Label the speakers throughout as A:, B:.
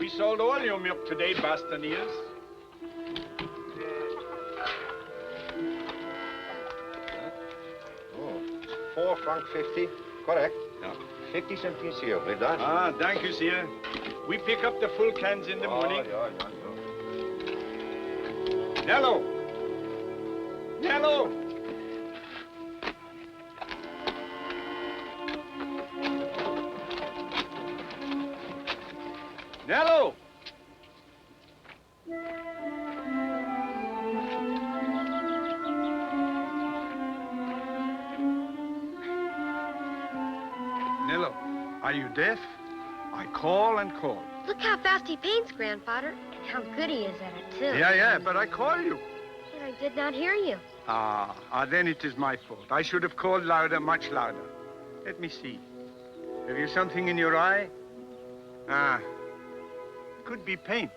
A: We sold all your milk today, Bastoniers.
B: Oh, 4 francs 50. Correct.
A: Ja.
B: 50 cent piece here, with that.
A: Ah, thank you, sir. We pick up the full cans in the morning.
B: Ja.
A: Nello! Nello! Nello! Nello, are you deaf? I call and call.
C: Look how fast he paints, Grandfather. How good he is at it, too.
A: Yeah, but I call you.
C: And I did not hear you.
A: Then it is my fault. I should have called louder, much louder. Let me see. Have you something in your eye? Could be paint.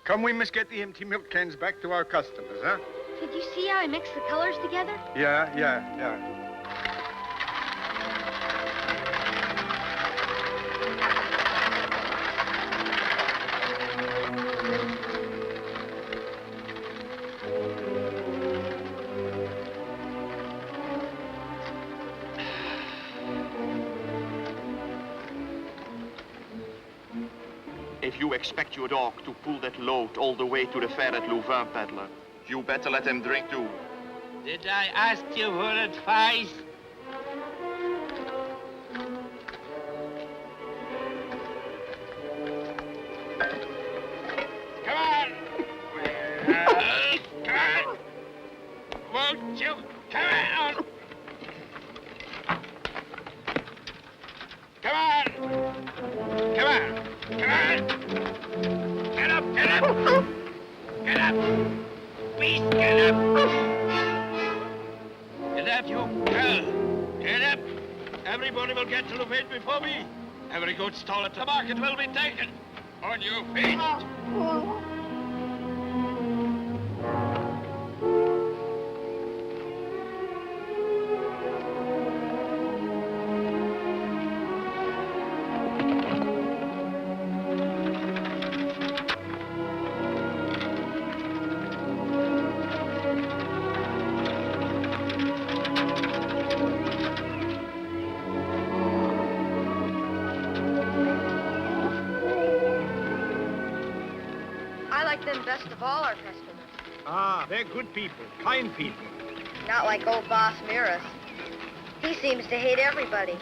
A: Come, we must get the empty milk cans back to our customers, huh?
C: Did you see how I mixed the colors together?
A: Yeah.
D: If you expect your dog to pull that load all the way to the fair at Louvain, peddler, you better let him drink too.
E: Did I ask you for advice? Come on! Come on! Won't you? Come on! Come on! Come on! Come on! Get up! Get up! Get up! Please get up! Get up, you girl! Get up! Everybody will get to Louvain before me. Every good stall at the market will be taken. On your feet!
C: Best of all our customers.
A: They're good people, kind people.
C: Not like old Boss Miras. He seems to hate everybody.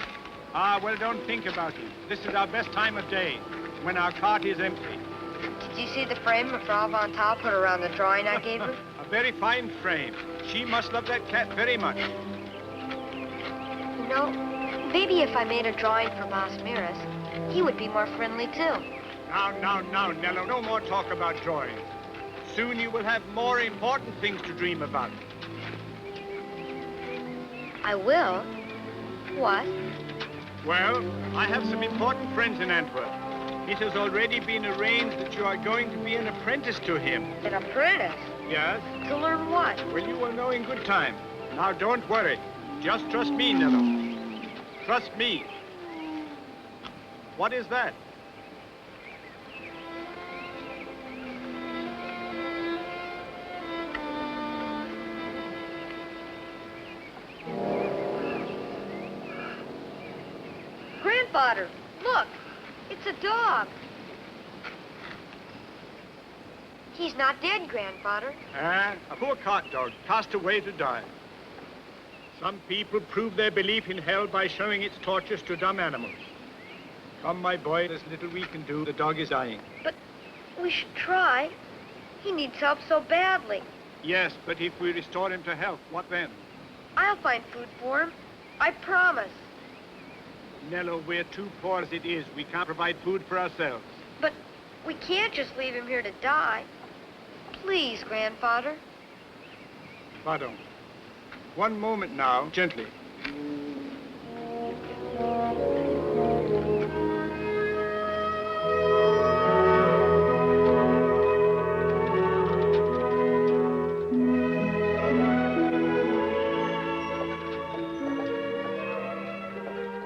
A: Well, don't think about it. This is our best time of day, when our cart is empty.
C: Did you see the frame Frau Von Tal put around the drawing I gave her?
A: A very fine frame. She must love that cat very much.
C: You know, maybe if I made a drawing for Boss Miras, he would be more friendly, too.
A: Now, Nello, no more talk about drawings. Soon you will have more important things to dream about.
C: I will? What?
A: Well, I have some important friends in Antwerp. It has already been arranged that you are going to be an apprentice to him.
C: An apprentice?
A: Yes?
C: To learn what?
A: Well, you will know in good time. Now, don't worry. Just trust me, Nello. Trust me. What is that?
C: Grandfather, look. It's a dog. He's not dead, Grandfather.
A: A poor cart dog, cast away to die. Some people prove their belief in hell by showing its tortures to dumb animals. Come, my boy, there's little we can do. The dog is dying.
C: But we should try. He needs help so badly.
A: Yes, but if we restore him to health, what then?
C: I'll find food for him. I promise.
A: Nello, we're too poor as it is. We can't provide food for ourselves.
C: But we can't just leave him here to die. Please, Grandfather.
A: Pardon. One moment now, gently.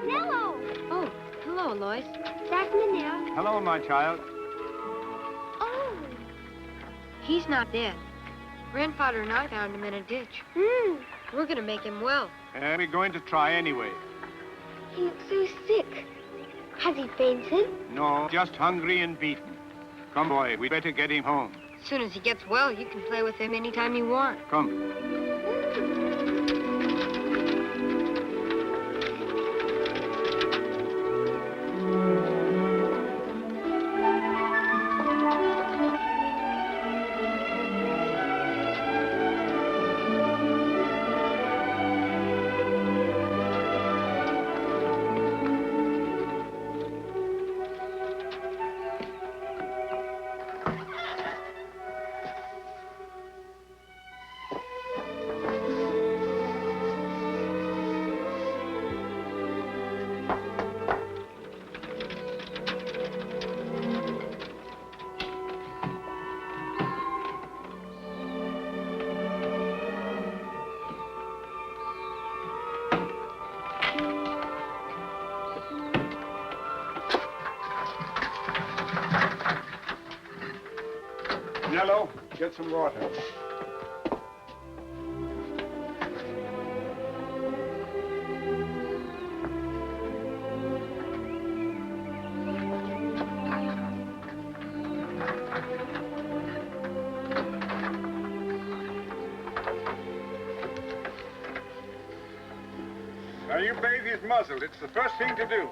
C: Nello! Oh, hello, Lois. That's Manel.
A: Hello, my child.
C: He's not dead. Grandfather and I found him in a ditch. We're gonna make him well.
A: We're going to try anyway.
F: He looks so sick. Has he fainted?
A: No, just hungry and beaten. Come, boy, we'd better get him home.
C: As soon as he gets well, you can play with him anytime you want.
A: Come. Nello, get some water. Now you bathe his muzzle. It's the first thing to do.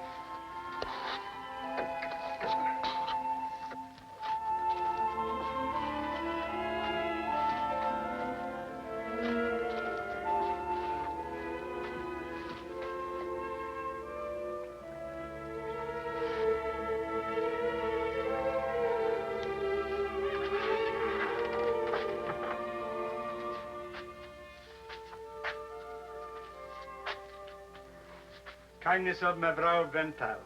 A: Kindness of mevrouw Vental.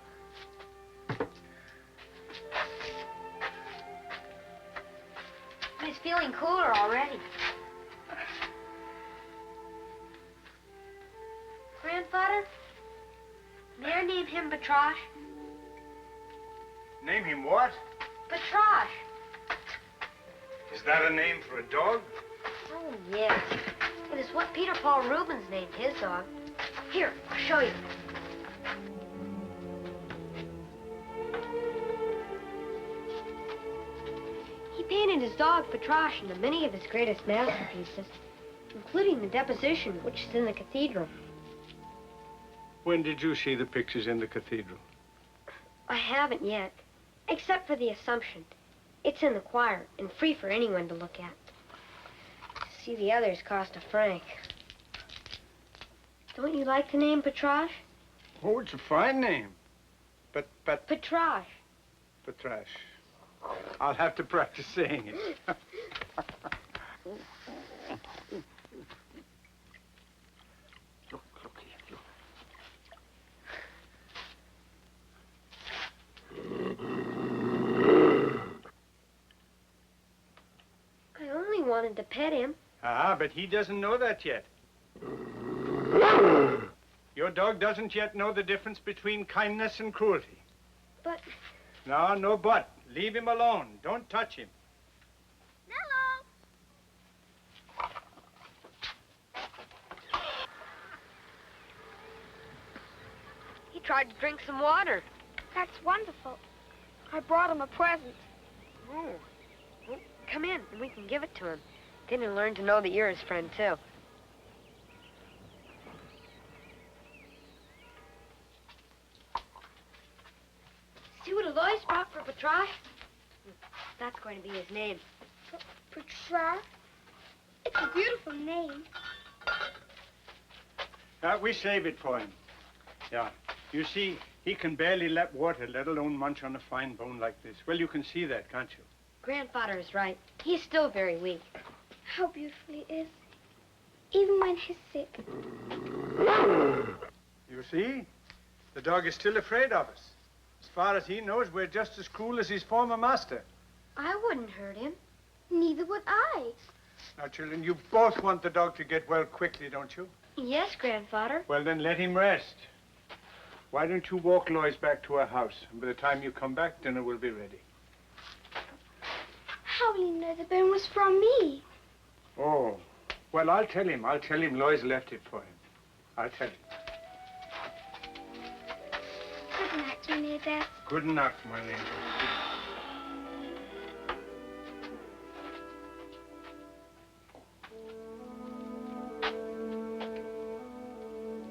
C: He's feeling cooler already. Grandfather, may I name him Patrasche?
A: Name him what?
C: Patrasche.
A: Is that a name for a dog?
C: Oh, yes. It is what Peter Paul Rubens named his dog. Here, I'll show you. He painted his dog Patrasche into many of his greatest masterpieces, including the Deposition, which is in the cathedral.
A: When did you see the pictures in the cathedral?
C: I haven't yet, except for the Assumption. It's in the choir and free for anyone to look at. To see the others cost $1. Don't you like the name Patrasche?
A: Oh, it's a fine name. But
C: Patrasche.
A: Patrasche. I'll have to practice saying it. Look here,
C: I only wanted to pet him.
A: Ah, but he doesn't know that yet. Your dog doesn't yet know the difference between kindness and cruelty.
C: But...
A: No, no but. Leave him alone. Don't touch him.
F: Nello!
C: he tried to drink some water.
F: That's wonderful. I brought him a present.
C: Oh. Well, come in, and we can give it to him. Then he'll learn to know that you're his friend, too. See what Alois brought for Patrasche? That's going to be his name.
F: Patrasche? It's a beautiful name.
A: We save it for him. Yeah. You see, he can barely lap water, let alone munch on a fine bone like this. Well, you can see that, can't you?
C: Grandfather is right. He's still very weak.
F: How beautiful he is. Even when he's sick.
A: You see? The dog is still afraid of us. As far as he knows, we're just as cruel as his former master.
C: I wouldn't hurt him.
F: Neither would I.
A: Now, children, you both want the dog to get well quickly, don't you?
C: Yes, Grandfather.
A: Well, then let him rest. Why don't you walk Lois back to her house? And by the time you come back, dinner will be ready.
F: How will didn't know the bone was from me.
A: Oh, well, I'll tell him. I'll tell him Lois left it for him. I'll tell him.
F: Good night, Mynheer Daas.
A: Good night, my lady.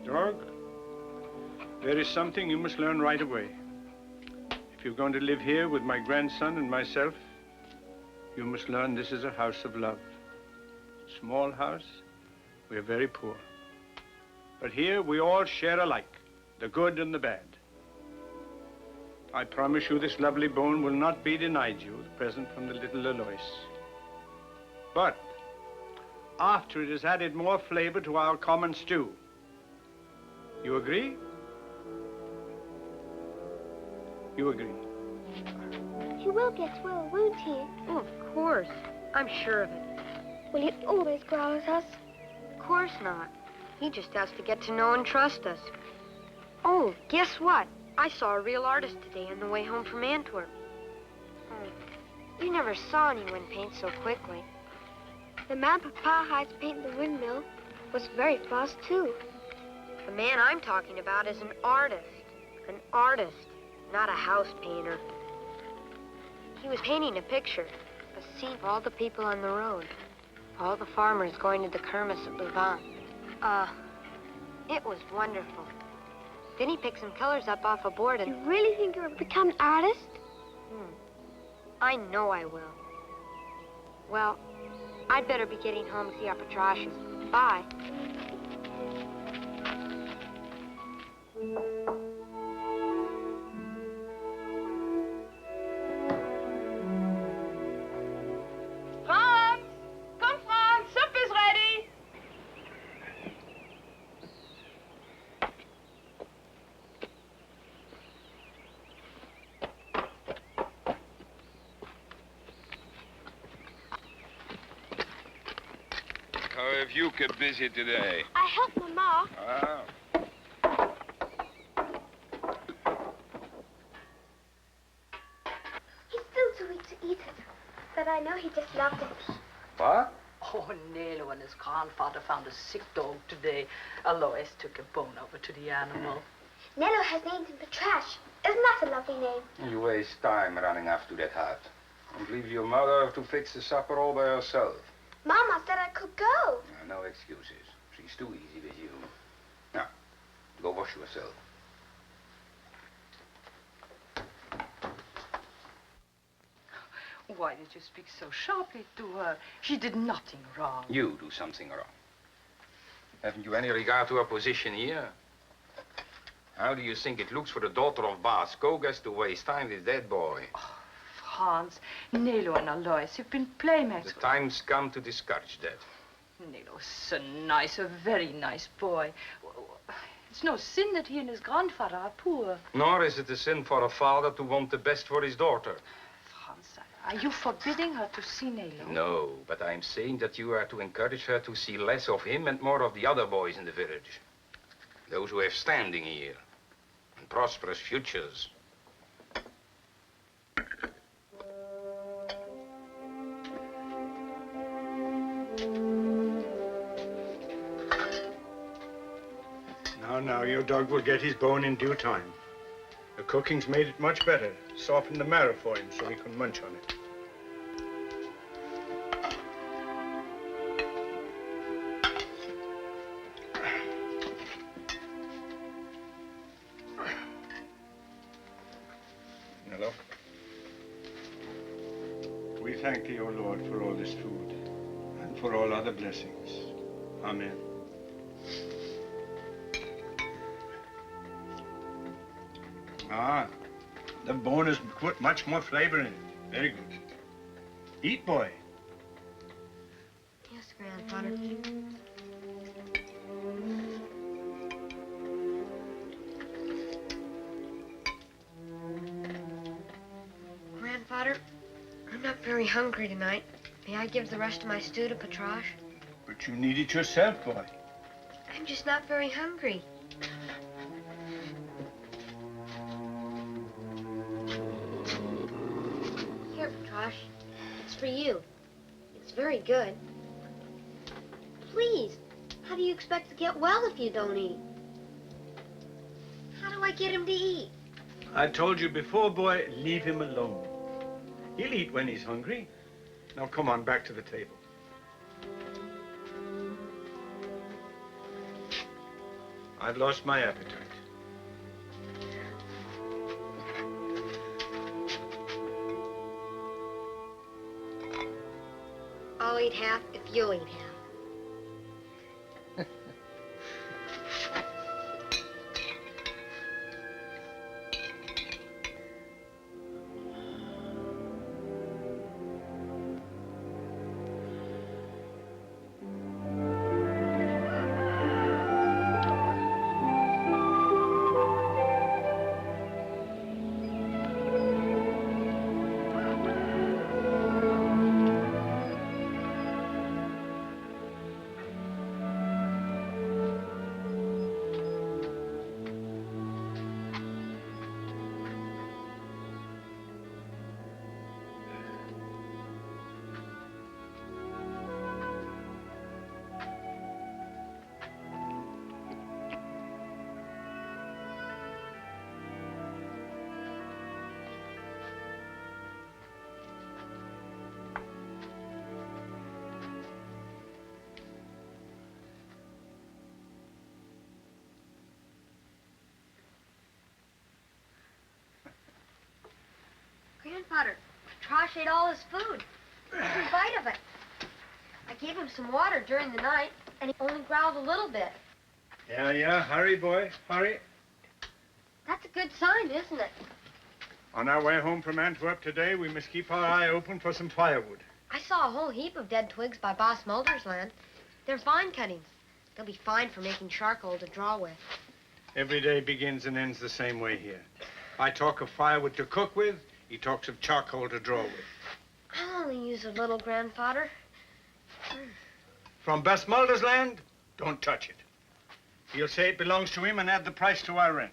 A: Dog, there is something you must learn right away. If you're going to live here with my grandson and myself, you must learn this is a house of love. Small house, we're very poor. But here we all share alike, the good and the bad. I promise you this lovely bone will not be denied you, the present from the little Alois. But after it has added more flavor to our common stew. You agree? You agree?
F: He will get well, won't he?
C: Oh, of course. I'm sure of it.
F: Will he always growl at us?
C: Of course not. He just has to get to know and trust us. Oh, guess what? I saw a real artist today on the way home from Antwerp. Oh, you never saw anyone paint so quickly.
F: The man Papa hired to paint the windmill was very fast, too.
C: The man I'm talking about is an artist. An artist, not a house painter. He was painting a picture, a scene of all the people on the road. All the farmers going to the kermis at Louvain. It was wonderful. Then he picked some colors up off a board and...
F: You really think you'll become an artist?
C: I know I will. Well, I'd better be getting home to see our Patrasches. Bye.
G: Franz! Come, Franz! Soup is ready!
E: How have you kept busy today?
F: I helped Mama.
E: Ah.
F: He's still too weak to eat it, but I know he just loved it.
B: What?
H: Oh, Nello and his grandfather found a sick dog today. Alois took a bone over to the animal.
F: Nello has named him Patrasche. Isn't that a lovely name?
B: You waste time running after that hut. And leave your mother to fix the supper all by herself.
F: Mama said I could go.
B: No excuses. She's too easy with you. Now, go wash yourself.
H: Why did you speak so sharply to her? She did nothing wrong.
B: You do something wrong. Haven't you any regard to her position here? How do you think it looks for the daughter of Baas Kogas to waste time with that boy?
H: Oh, Franz, Nello and Alois have been playmates.
B: The time's come to discourage that.
H: Nello's so nice, a very nice boy. It's no sin that he and his grandfather are poor.
B: Nor is it a sin for a father to want the best for his daughter.
H: Franz, are you forbidding her to see Nello?
B: No, but I'm saying that you are to encourage her to see less of him and more of the other boys in the village. Those who have standing here and prosperous futures.
A: Now, your dog will get his bone in due time. The cooking's made it much better. Softened the marrow for him so he can munch on it. Nello, we thank thee, O Lord, for all this food and for all other blessings. Amen. Ah, the bone has put much more flavor in it. Very good. Eat, boy.
C: Yes, Grandfather. Grandfather, I'm not very hungry tonight. May I give the rest of my stew to Patrasche?
A: But you need it yourself, boy.
C: I'm just not very hungry. Here, Patrasche. It's
F: for you. It's very good. Please, how do you expect to get well if you don't eat? How do I get him to eat?
A: I told you before, boy, leave him alone. He'll eat when he's hungry. Now come on, back to the table. I've lost my appetite.
F: I'll eat half if you'll eat half. Grandfather, Patrasche ate all his food. Every bite of it. I gave him some water during the night, and he only growled a little bit.
A: Yeah, hurry, boy, hurry.
F: That's a good sign, isn't it?
A: On our way home from Antwerp today, we must keep our eye open for some firewood.
F: I saw a whole heap of dead twigs by Boss Mulder's land. They're vine cuttings. They'll be fine for making charcoal to draw with.
A: Every day begins and ends the same way here. I talk of firewood to cook with, he talks of charcoal to draw with.
F: I'll only use a little, Grandfather.
A: From Boss Mulder's land, don't touch it. He'll say it belongs to him and add the price to our rent.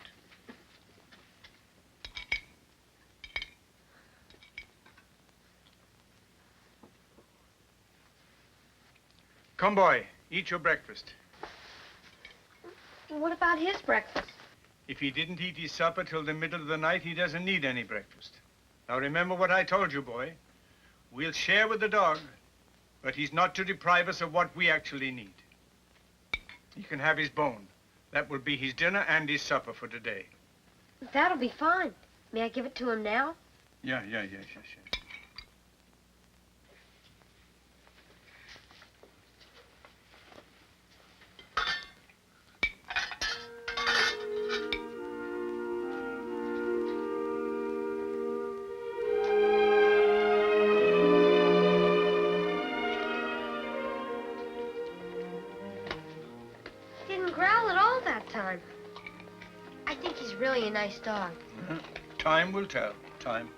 A: Come, boy, eat your breakfast.
F: What about his breakfast?
A: If he didn't eat his supper till the middle of the night, he doesn't need any breakfast. Now remember what I told you, boy. We'll share with the dog, but he's not to deprive us of what we actually need. He can have his bone. That will be his dinner and his supper for today.
F: That'll be fine. May I give it to him now?
A: Yeah, sure.
F: I think he's really a nice dog.
A: Time will tell. Time.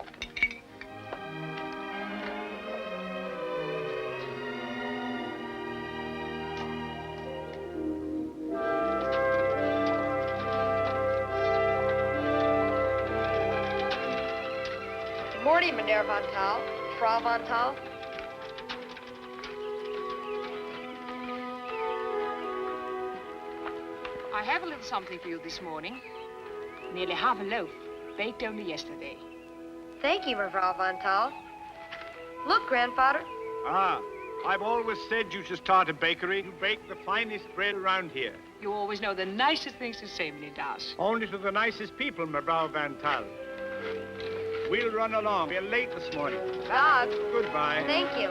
C: Good morning, Meneer Van Taal. Frau Van Taal.
I: I have a little something for you this morning. Nearly half a loaf, baked only yesterday.
C: Thank you, Mevrouw Van Taal. Look, Grandfather.
A: Ah, I've always said you should start a bakery. You bake the finest bread around here.
I: You always know the nicest things to say, Meneer Daas.
A: Only to the nicest people, Mevrouw Van Taal. We'll run along. We're late this morning.
C: God.
A: Goodbye.
C: Thank you.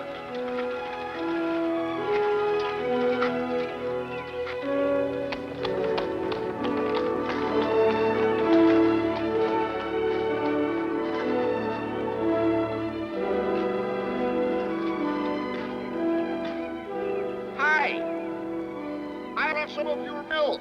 E: Some of your milk.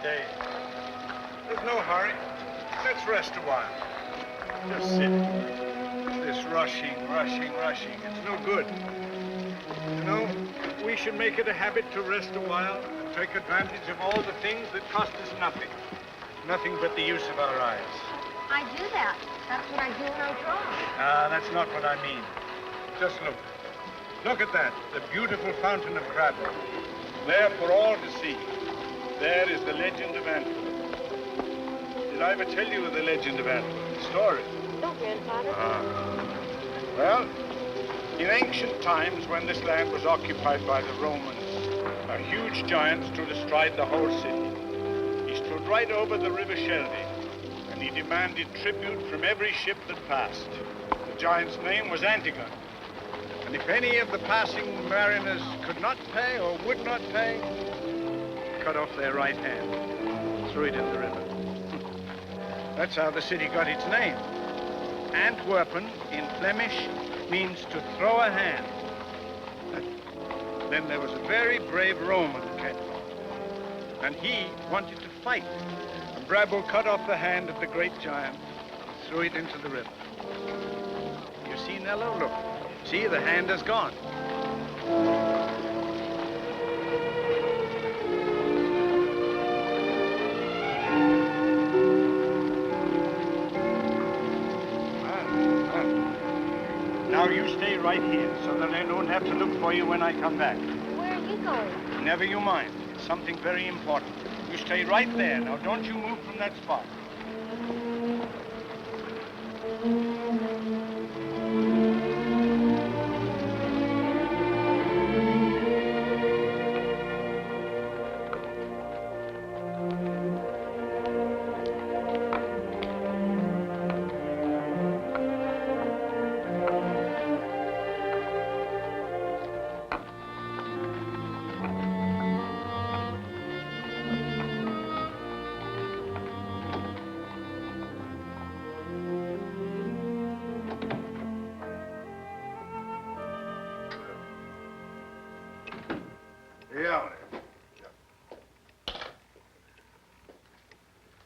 A: day. There's no hurry. Let's rest a while. Just sit. This rushing. It's no good. You know, we should make it a habit to rest a while and take advantage of all the things that cost us nothing. Nothing but the use of our eyes.
F: I do that. That's what I do when I draw.
A: Ah, that's not what I mean. Just look. Look at that, the beautiful fountain of Cradle. There for all to see. There is the legend of Antwerp. Did I ever tell you the legend of Antwerp? The story?
C: No, Grandfather.
A: Well, in ancient times, when this land was occupied by the Romans, a huge giant stood astride the whole city. He stood right over the river Schelde, and he demanded tribute from every ship that passed. The giant's name was Antigone. And if any of the passing mariners could not pay or would not pay, cut off their right hand, threw it in the river. That's how the city got its name. Antwerpen, in Flemish, means to throw a hand. Then there was a very brave Roman who came along, and he wanted to fight. And Brabo cut off the hand of the great giant, threw it into the river. You see, Nello? Look. See, the hand has gone. Now you stay right here so that I don't have to look for you when I come back.
F: Where are you going?
A: Never you mind. It's something very important. You stay right there. Now don't you move from that spot.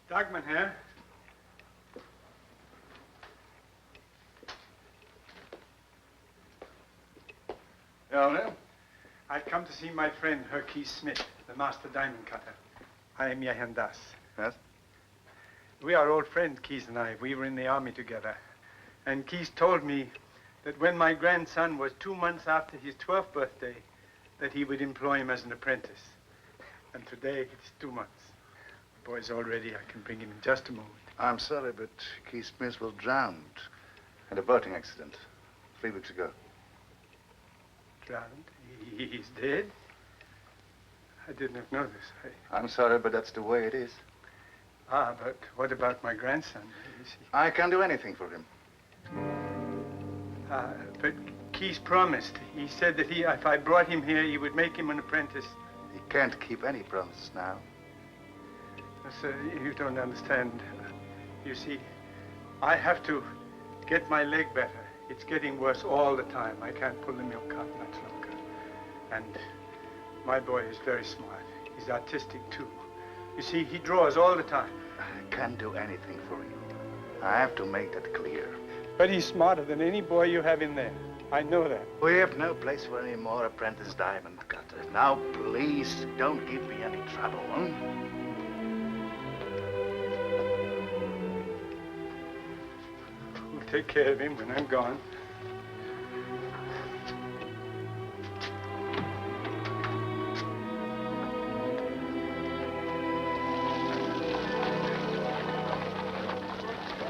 A: Dagman here. Elder, I've come to see my friend, Kees Smith, the master diamond cutter. I am Jehan Daas.
J: Yes?
A: We are old friends, Kees and I. We were in the army together. And Kees told me that when my grandson was 2 months after his 12th birthday, that he would employ him as an apprentice. And today, it's 2 months. The boy's all ready. I can bring him in just a moment.
J: I'm sorry, but Keith Smith was drowned in a boating accident 3 weeks ago.
A: Drowned? He's dead? I did not know this.
J: I'm sorry, but that's the way it is.
A: Ah, but what about my grandson?
J: I can't do anything for him.
A: But Keith promised. He said that if I brought him here, he would make him an apprentice.
J: He can't keep any promises now.
A: Sir, you don't understand. You see, I have to get my leg better. It's getting worse all the time. I can't pull the milk cart much longer. And my boy is very smart. He's artistic, too. You see, he draws all the time.
J: I can't do anything for you. I have to make that clear.
A: But he's smarter than any boy you have in there. I know that.
J: We have no place for any more apprentice diamond cutters. Now, please, don't give me any trouble, huh?
A: We'll take care of him when I'm gone.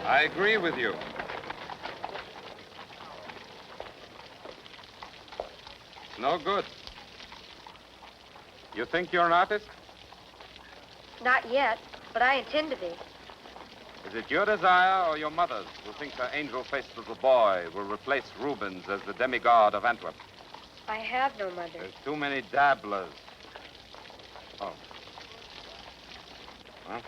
B: I agree with you. No good. You think you're an artist?
C: Not yet, but I intend to be.
B: Is it your desire or your mother's who thinks her angel-faced little boy will replace Rubens as the demigod of Antwerp?
C: I have no mother.
B: There's too many dabblers. Oh. Well,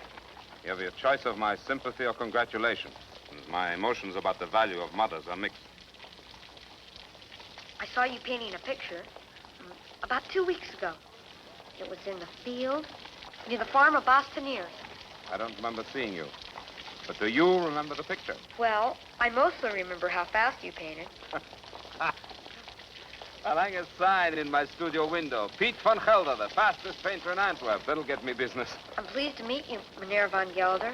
B: you have your choice of my sympathy or congratulations. And my emotions about the value of mothers are mixed.
C: I saw you painting a picture about 2 weeks ago. It was in the field, near the farm of Bastoniers.
K: I don't remember seeing you. But do you remember the picture?
C: Well, I mostly remember how fast you painted.
K: I'll hang a sign in my studio window. Piet van Gelder, the fastest painter in Antwerp. That'll get me business.
C: I'm pleased to meet you, Meneer van Gelder.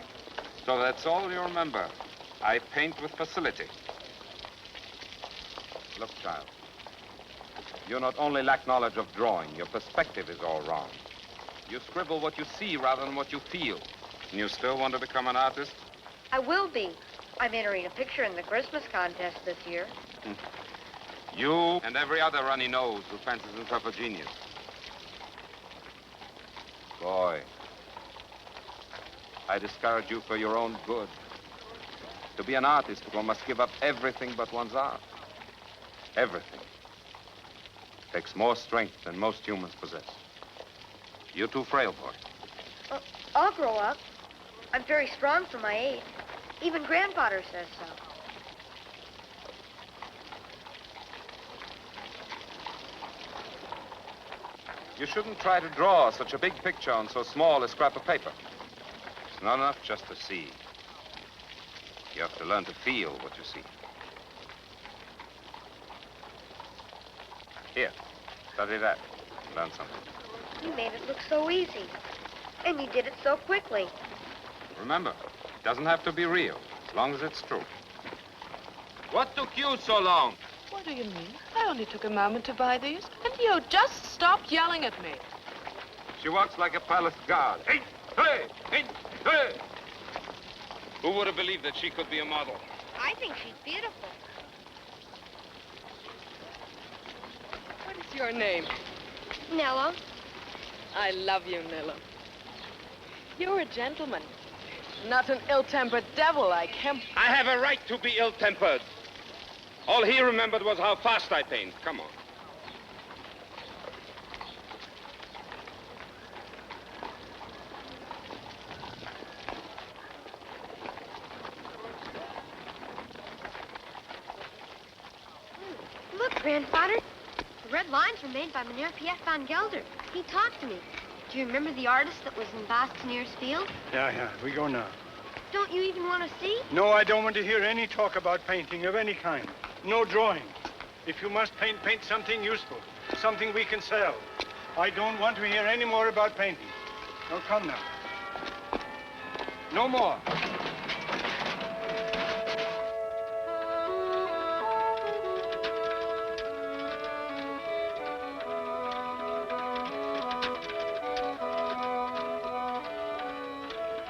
K: So that's all you remember. I paint with facility. Look, child. You not only lack knowledge of drawing, your perspective is all wrong. You scribble what you see rather than what you feel. And you still want to become an artist?
C: I will be. I'm entering a picture in the Christmas contest this year.
K: You and every other runny nose who fancies himself a genius. Boy, I discourage you for your own good. To be an artist, one must give up everything but one's art. Everything. Takes more strength than most humans possess. You're too frail for it.
C: I'll grow up. I'm very strong for my age. Even grandfather says so.
K: You shouldn't try to draw such a big picture on so small a scrap of paper. It's not enough just to see. You have to learn to feel what you see. Here, study that. Learn something.
C: You made it look so easy. And you did it so quickly.
K: Remember, it doesn't have to be real, as long as it's true.
B: What took you so long?
G: What do you mean? I only took a moment to buy these. And you just stopped yelling at me.
K: She walks like a palace guard. Hey, hey, hey, hey! Who would have believed that she could be a model?
C: I think she's beautiful.
G: What is your name?
C: Nello.
G: I love you, Nello. You're a gentleman. Not an ill-tempered devil like him.
K: I have a right to be ill-tempered. All he remembered was how fast I paint. Come on.
C: Look, Grandfather. The red lines were made by Meneer Piet van Gelder. He talked to me. Do you remember the artist that was in Bastonier's field?
A: Yeah, we go now.
C: Don't you even want to see?
A: No, I don't want to hear any talk about painting of any kind. No drawing. If you must paint, paint something useful, something we can sell. I don't want to hear any more about painting. Now, come now. No more.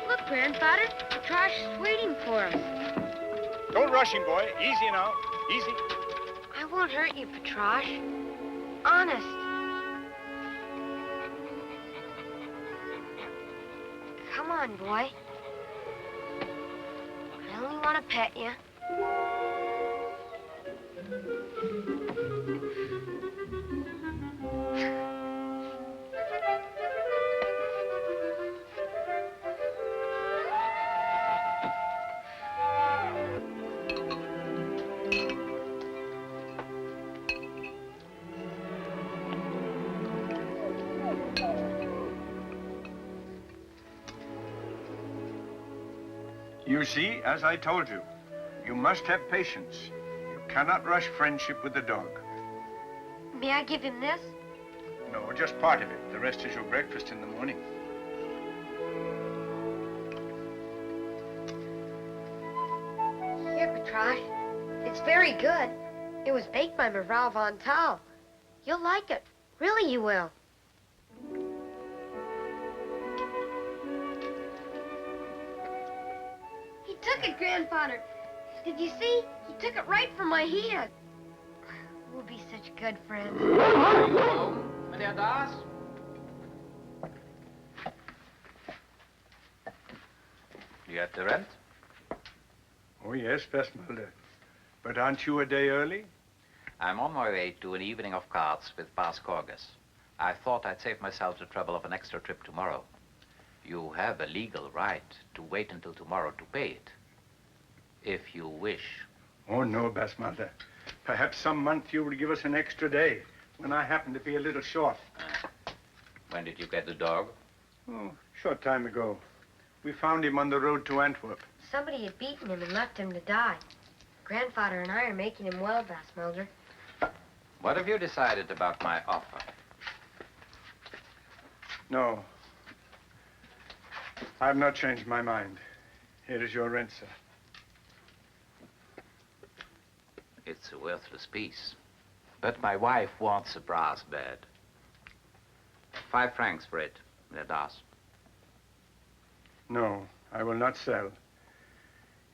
C: Look, Grandfather. Patrasche is waiting for us.
A: Don't rush him, boy. Easy now. Easy.
C: I won't hurt you, Patrasche. Honest. Come on, boy. I only want to pet you.
A: You see, as I told you, you must have patience. You cannot rush friendship with the dog.
C: May I give him this?
A: No, just part of it. The rest is your breakfast in the morning.
C: Here, Patrasche. It's very good. It was baked by Mevrouw van Taal. You'll like it. Really, you will. He took it, Grandfather. Did you see? He took it right from my hand. We'll be such good friends.
B: Are you home, Meneer Daas?
L: You have the rent?
A: Oh, yes, Westmulder. But aren't you a day early?
L: I'm on my way to an evening of cards with Paas Corgus. I thought I'd save myself the trouble of an extra trip tomorrow. You have a legal right to wait until tomorrow to pay it, if you wish.
A: Oh, no, Westmulder. Perhaps some month you will give us an extra day, when I happen to be a little short.
L: When did you get the dog?
A: Oh, short time ago. We found him on the road to Antwerp.
F: Somebody had beaten him and left him to die. Grandfather and I are making him well, Bass Mulder.
L: What have you decided about my offer?
A: No. I have not changed my mind. Here is your rent, sir.
L: It's a worthless piece. But my wife wants a brass bed. 5 francs for it, Mr. Daas.
A: No, I will not sell.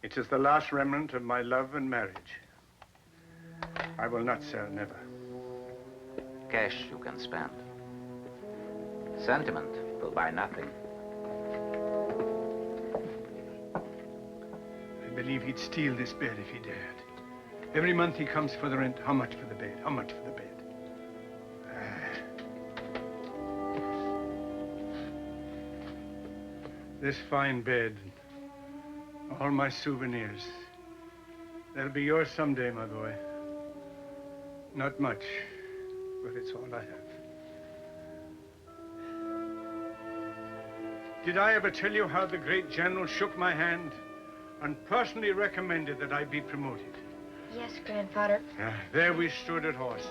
A: It is the last remnant of my love and marriage. I will not sell, never.
L: Cash you can spend. Sentiment will buy nothing.
A: I believe he'd steal this bed if he dared. Every month he comes for the rent. How much for the bed? How much for the bed? This fine bed, all my souvenirs, they'll be yours someday, my boy. Not much, but it's all I have. Did I ever tell you how the great general shook my hand and personally recommended that I be promoted?
F: Yes, Grandfather.
A: There we stood at horse,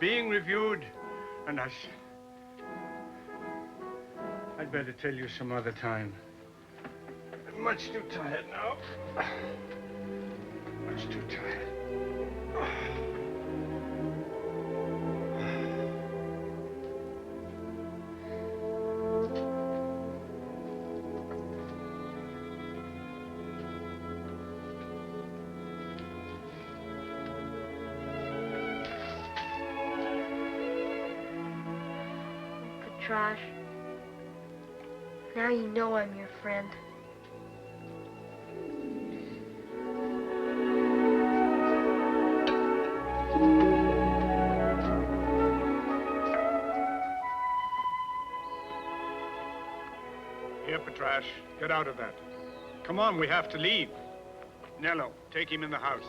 A: being reviewed, and I'd better tell you some other time. I'm much too tired now. Much too tired.
F: Patrasche, now you know I'm your friend.
A: Here, Patrasche, get out of that. Come on, we have to leave. Nello, take him in the house.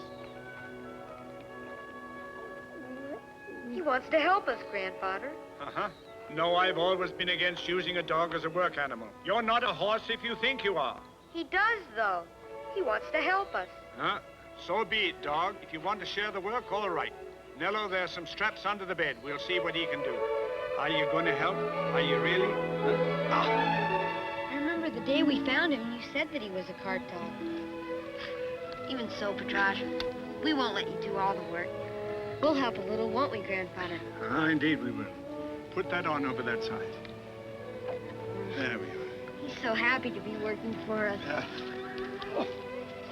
C: He wants to help us, Grandfather.
A: Uh-huh. No, I've always been against using a dog as a work animal. You're not a horse if you think you are.
C: He does, though. He wants to help us.
A: Huh? So be it, dog. If you want to share the work, all right. Nello, there's some straps under the bed. We'll see what he can do. Are you going to help? Are you really?
F: I remember the day we found him, you said that he was a cart dog. Even so, Patrasche, we won't let you do all the work. We'll help a little, won't we, Grandfather?
A: Indeed we will. Put that on over that side. There we are.
F: He's so happy to be working for us.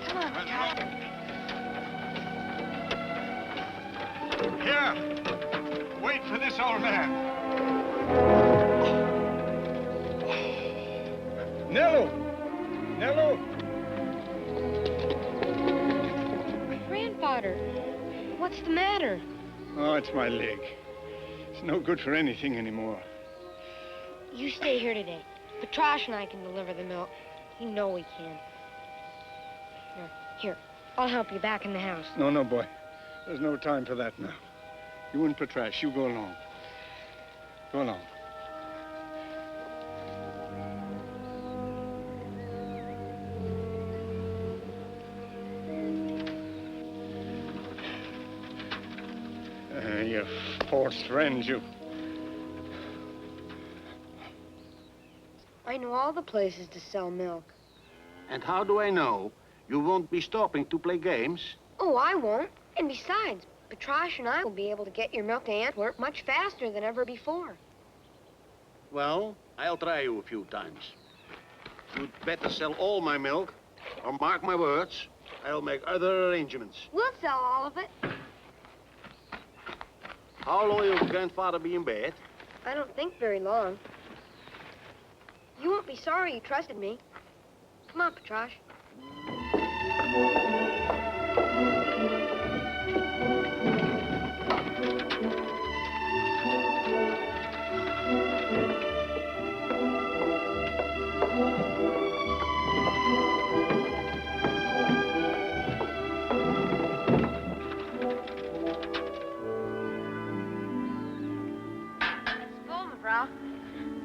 F: Come on, Patrasche.
A: Here! Wait for this old man. Nello! Nello!
F: Grandfather, what's the matter?
A: Oh, it's my leg. It's no good for anything anymore.
F: You stay here today. Patrasche and I can deliver the milk. You know we can. Here, I'll help you back in the house.
A: No, boy. There's no time for that now. You and Patrasche, you go along. Go along. You false friends, you.
F: I know all the places to sell milk.
M: And how do I know? You won't be stopping to play games?
F: Oh, I won't. And besides, Patrasche and I will be able to get your milk to Antwerp much faster than ever before.
M: Well, I'll try you a few times. You'd better sell all my milk, or mark my words, I'll make other arrangements.
F: We'll sell all of it.
M: How long will your grandfather be in bed?
F: I don't think very long. You won't be sorry you trusted me. Come on, Patrasche.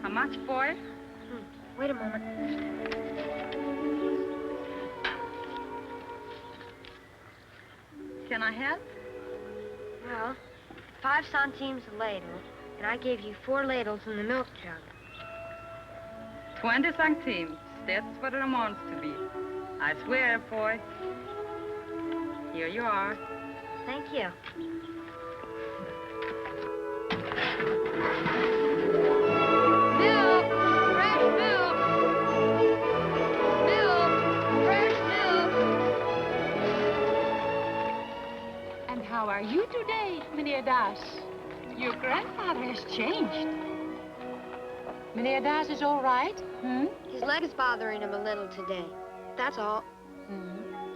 I: How much, boy?
C: Wait a moment.
N: Can I help?
C: Well, 5 centimes a ladle, and I gave you 4 ladles in the milk jug.
N: 20 centimes. That's what it amounts to be. I swear, boy. Here you are.
C: Thank you.
F: Milk! Fresh milk! Milk! Fresh milk!
I: And how are you today, Meneer Daas? Your grandfather has changed. Meneer Daas is all right?
C: His leg is bothering him a little today. That's all.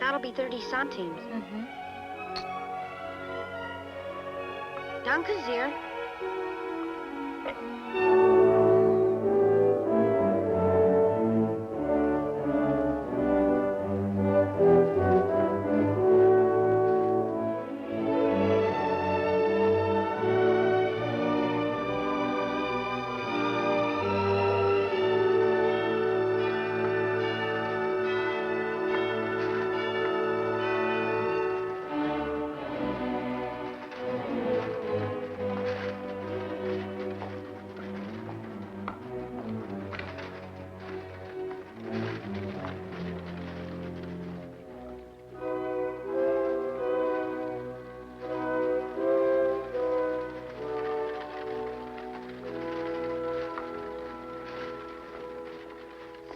C: That'll be 30 centimes. Danke sehr.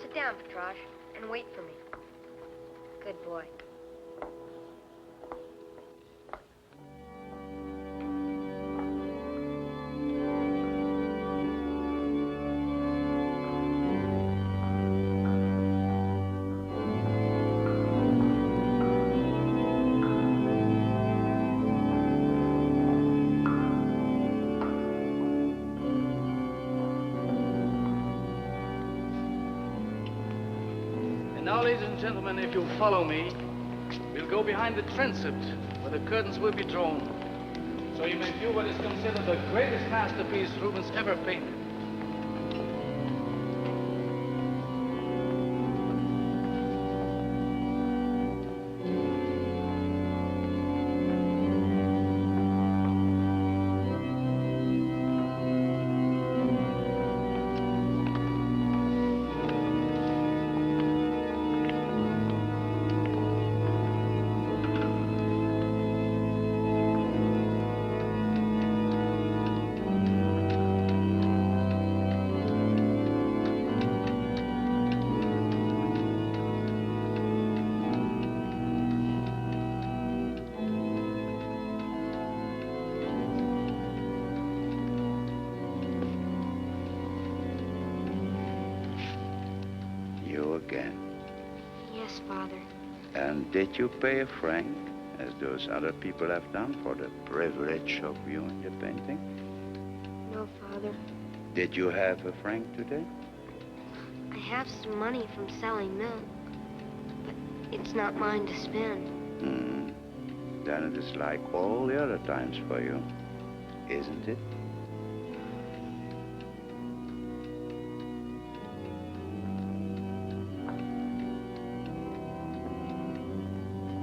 C: Sit down, Patrasche, and wait for me. Good boy.
O: Now, ladies and gentlemen, if you'll follow me, we'll go behind the transept, where the curtains will be drawn, so you may view what is considered the greatest masterpiece Rubens ever painted.
P: Again.
C: Yes, Father.
P: And did you pay a franc, as those other people have done, for the privilege of viewing the painting?
C: No, Father.
P: Did you have a franc today?
C: I have some money from selling milk, but it's not mine to spend.
P: Then it is like all the other times for you, isn't it?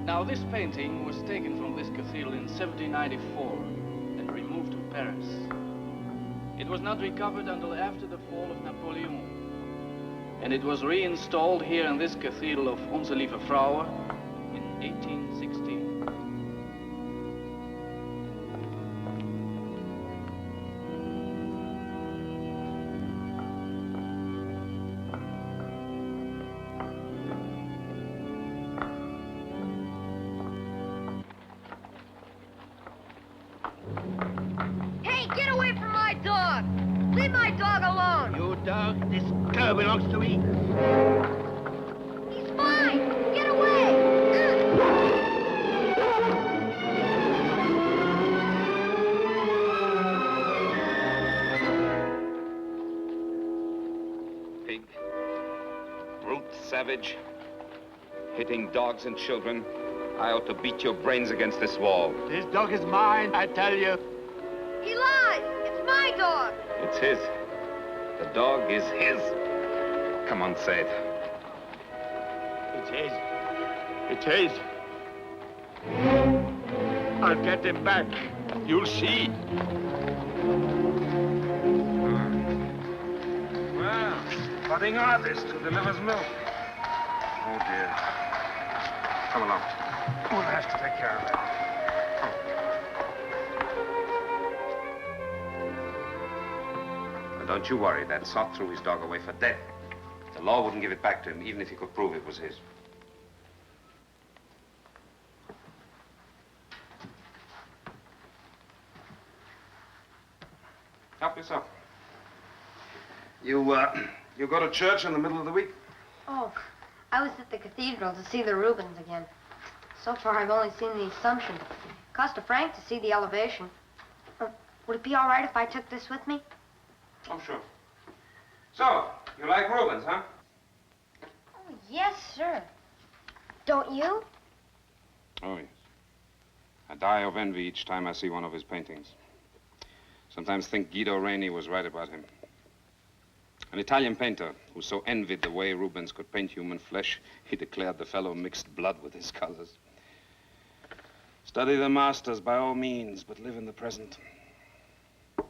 O: Now, this painting was taken from this cathedral in 1794 and removed to Paris. It was not recovered until after the fall of Napoleon. And it was reinstalled here in this cathedral of Onze Lieve Vrouwe in 1816.
F: Leave my dog alone!
M: You dog, this cur belongs to me.
F: He's mine! Get away!
K: Pig. Brute, savage. Hitting dogs and children. I ought to beat your brains against this wall.
M: This dog is mine, I tell you.
F: He lies! It's my dog!
K: It's his. The dog is his. Come on, say it.
A: It's his. It's his. I'll get him back. You'll see.
K: Well, budding artist who delivers milk. Oh, dear. Come along. We'll have to take care of that. But don't you worry. That sot threw his dog away for dead. The law wouldn't give it back to him, even if he could prove it was his. Help yourself. You go to church in the middle of the week?
C: Oh, I was at the cathedral to see the Rubens again. So far, I've only seen the Assumption. It cost $1 to see the Elevation. Would it be all right if I took this with me?
K: Oh, sure. So, you like Rubens, huh?
C: Oh, yes, sir. Don't you?
K: Oh, yes. I die of envy each time I see one of his paintings. Sometimes think Guido Reni was right about him. An Italian painter who so envied the way Rubens could paint human flesh, he declared the fellow mixed blood with his colors. Study the masters by all means, but live in the present.
F: How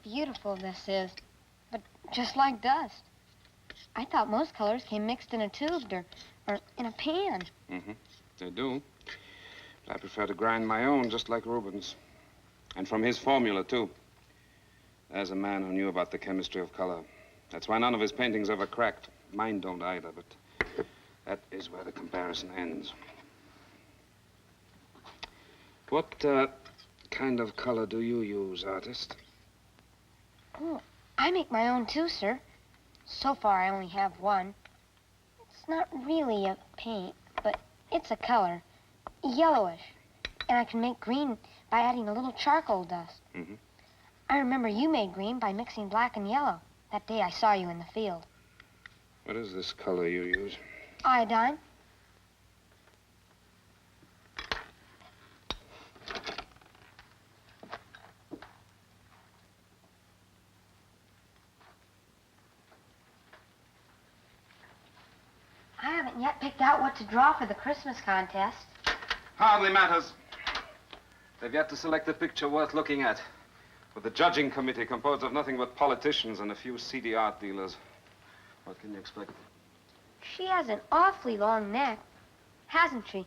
F: beautiful this is, but just like dust. I thought most colors came mixed in a tube or in a pan.
K: Mm-hmm. They do. But I prefer to grind my own, just like Rubens. And from his formula, too. There's a man who knew about the chemistry of color. That's why none of his paintings ever cracked. Mine don't either, but that is where the comparison ends. What kind of color do you use, artist?
F: Oh, I make my own too, sir. So far, I only have one. It's not really a paint, but it's a color. Yellowish. And I can make green by adding a little charcoal dust.
K: Mm-hmm.
F: I remember you made green by mixing black and yellow that day I saw you in the field.
K: What is this color you use?
F: Iodine. I haven't yet picked out what to draw for the Christmas contest.
K: Hardly matters. They've yet to select a picture worth looking at. With the judging committee composed of nothing but politicians and a few seedy art dealers. What can you expect?
F: She has an awfully long neck, hasn't she?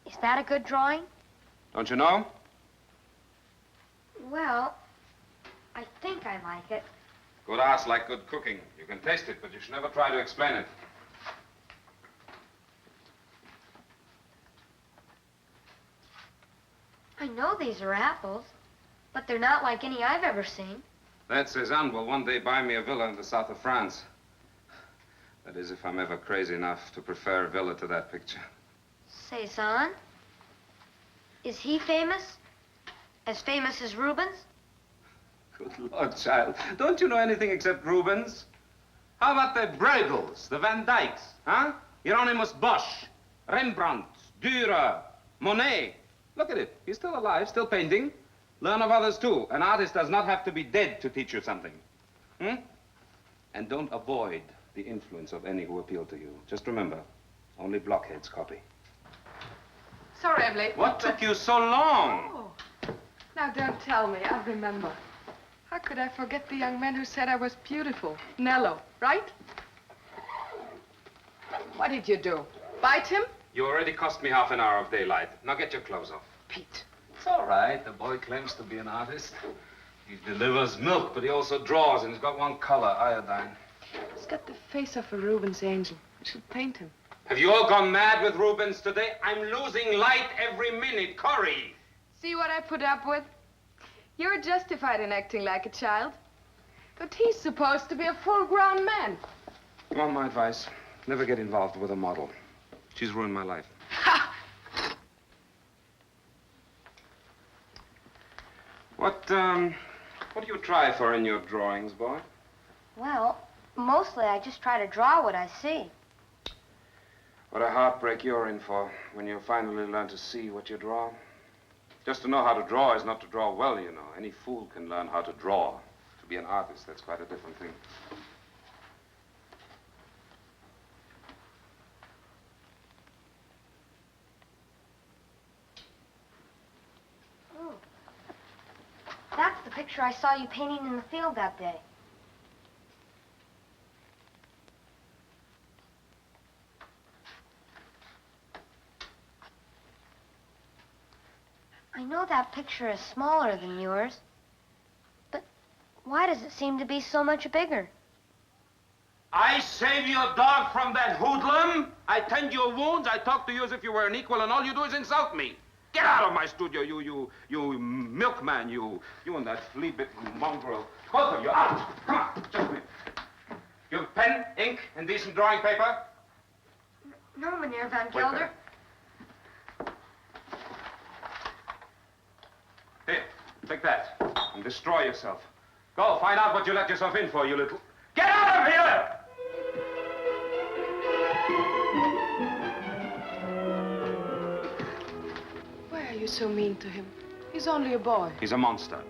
F: Is that a good drawing?
K: Don't you know?
F: Well, I think I like it.
K: Good art's like good cooking. You can taste it, but you should never try to explain it.
F: I know these are apples, but they're not like any I've ever seen.
K: That Cézanne will one day buy me a villa in the south of France. That is, if I'm ever crazy enough to prefer a villa to that picture.
F: Cézanne? Is he famous? As famous as Rubens?
K: Good Lord, child. Don't you know anything except Rubens? How about the Bruegels, the Van Dycks, huh? Hieronymus Bosch, Rembrandt, Dürer, Monet. Look at it. He's still alive, still painting. Learn of others, too. An artist does not have to be dead to teach you something. And don't avoid the influence of any who appeal to you. Just remember, only blockheads copy.
G: Sorry I'm late.
K: What took you so long?
G: Oh, now don't tell me. I'll remember. How could I forget the young man who said I was beautiful? Nello, right? What did you do? Bite him?
K: You already cost me half an hour of daylight. Now get your clothes off.
G: Pete.
K: It's all right. The boy claims to be an artist. He delivers milk, but he also draws, and he's got one color, iodine.
G: He's got the face of a Rubens angel. We should paint him.
K: Have you all gone mad with Rubens today? I'm losing light every minute. Corrie!
G: See what I put up with? You're justified in acting like a child. But he's supposed to be a full-grown man.
K: You want my advice? Never get involved with a model. She's ruined my life.
G: Ha!
K: What do you try for in your drawings, boy?
F: Well, mostly I just try to draw what I see.
K: What a heartbreak you're in for when you finally learn to see what you draw. Just to know how to draw is not to draw well, you know. Any fool can learn how to draw. To be an artist, that's quite a different thing.
C: Oh. That's the picture I saw you painting in the field that day. I know that picture is smaller than yours, but why does it seem to be so much bigger?
K: I save your dog from that hoodlum. I tend your wounds. I talk to you as if you were an equal, and all you do is insult me. Get out of my studio, you milkman, you and that flea-bitten mongrel. Both of you, out. Come on, just a minute. You have pen, ink, and decent drawing paper?
C: No, Meneer Van Gelder.
K: Here, take that, and destroy yourself. Go, find out what you let yourself in for, you little... Get out of here!
G: Why are you so mean to him? He's only a boy.
K: He's a monster.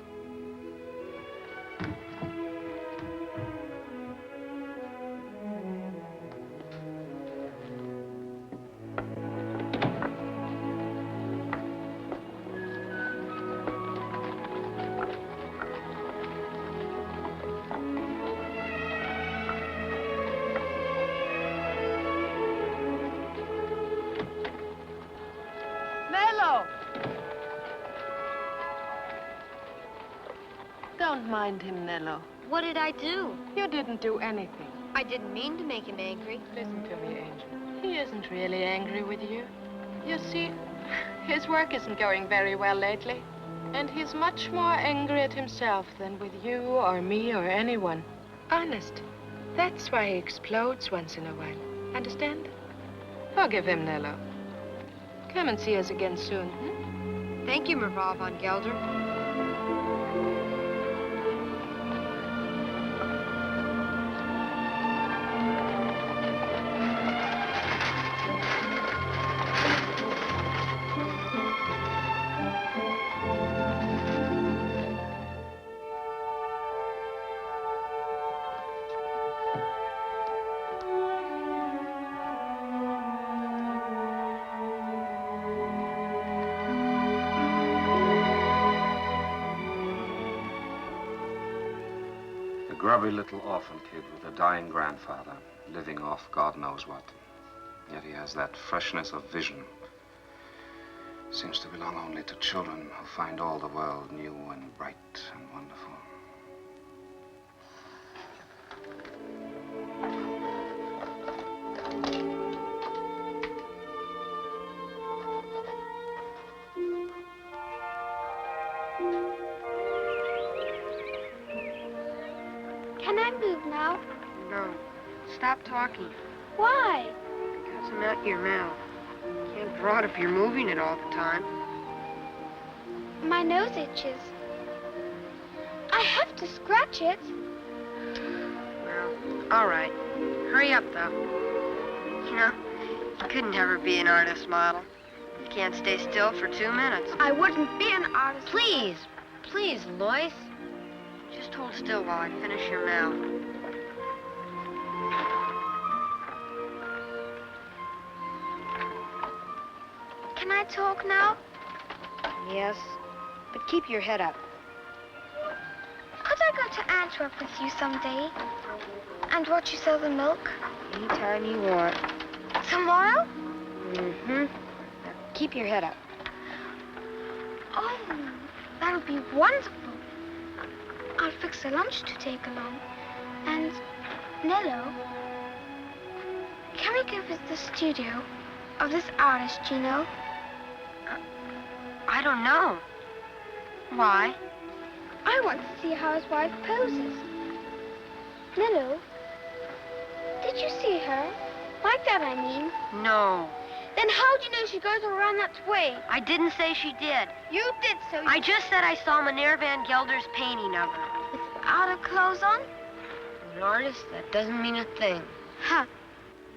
G: Nello! Don't mind him, Nello.
C: What did I do?
G: You didn't do anything.
C: I didn't mean to make him angry.
G: Listen to me, Angel. He isn't really angry with you. You see, his work isn't going very well lately. And he's much more angry at himself than with you or me or anyone. Honest. That's why he explodes once in a while. Understand? Forgive him, Nello. Come and see us again soon, hmm?
C: Thank you, Mevrouw Van Gelder.
K: Grubby little orphan kid with a dying grandfather, living off God knows what. Yet he has that freshness of vision. Seems to belong only to children who find all the world new and bright and wonderful.
F: Can I move now?
C: No. Stop talking.
F: Why?
C: Because I'm out your mouth. Can't draw it if you're moving it all the time.
F: My nose itches. I have to scratch it.
C: Well, all right. Hurry up, though. You know, you couldn't ever be an artist model. You can't stay still for 2 minutes.
F: I wouldn't be an artist.
C: Please, please, Lois. Just hold still while I finish your mouth.
F: Can I talk now?
C: Yes, but keep your head up.
F: Could I go to Antwerp with you someday? And watch you sell the milk?
C: Anytime you want.
F: Tomorrow?
C: Mm-hmm. Now, keep your head up.
F: Oh, that'll be wonderful. I'll fix a lunch to take along. And, Nello, can we go visit the studio of this artist, you know?
C: I don't know. Why?
F: I want to see how his wife poses. Nello, did you see her? Like that, I mean.
C: No.
F: Then how'd you know she goes around that way?
C: I didn't say she did.
F: You did, so
C: I just said I saw Meneer Van Gelder's painting of her.
F: Without her clothes on?
C: An artist, that doesn't mean a thing.
F: Huh.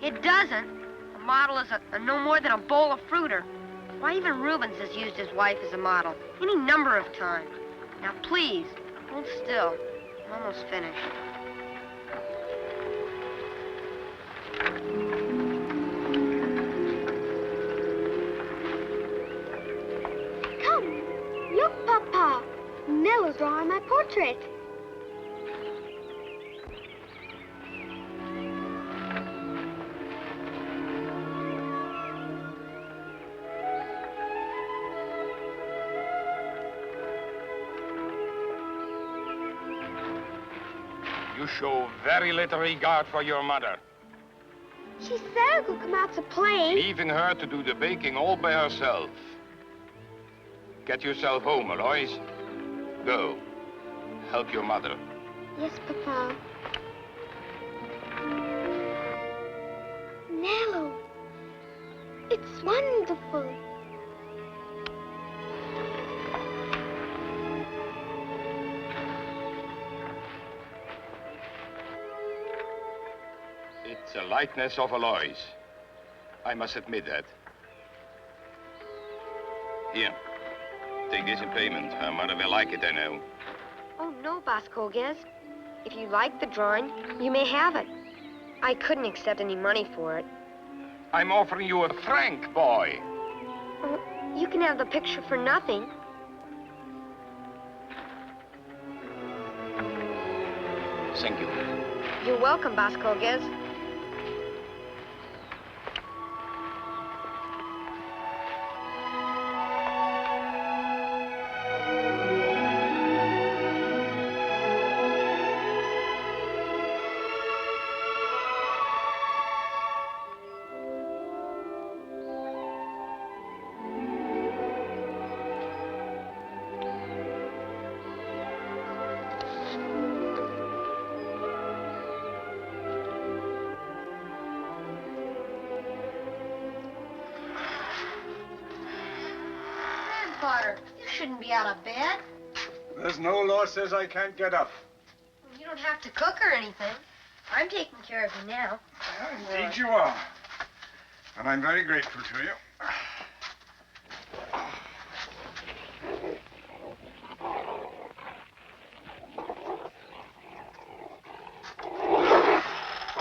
C: It doesn't. A model is no more than a bowl of fruiter. Why, even Rubens has used his wife as a model any number of times. Now, please, hold still. Almost finished.
F: Come, look, Papa. Nello's drawing my portrait.
B: You show very little regard for your mother,
F: She said could come out to play.
B: leaving her to do the baking all by herself. Get yourself home, Alois. Go. Help your mother.
F: Yes, Papa. Nello, it's wonderful.
B: It's a likeness of Alois. I must admit that. Here. Take this in payment. Her mother will like it, I know.
C: Oh, no, Vascoguez. If you like the drawing, you may have it. I couldn't accept any money for it.
B: I'm offering you a franc, boy.
C: Oh, you can have the picture for nothing.
B: Thank you.
C: You're welcome, Vascoguez.
F: Grandfather, you shouldn't be out of bed.
A: There's no law says I can't get up.
C: You don't have to cook or anything. I'm taking care of you now.
A: Indeed you are. And I'm very grateful to you.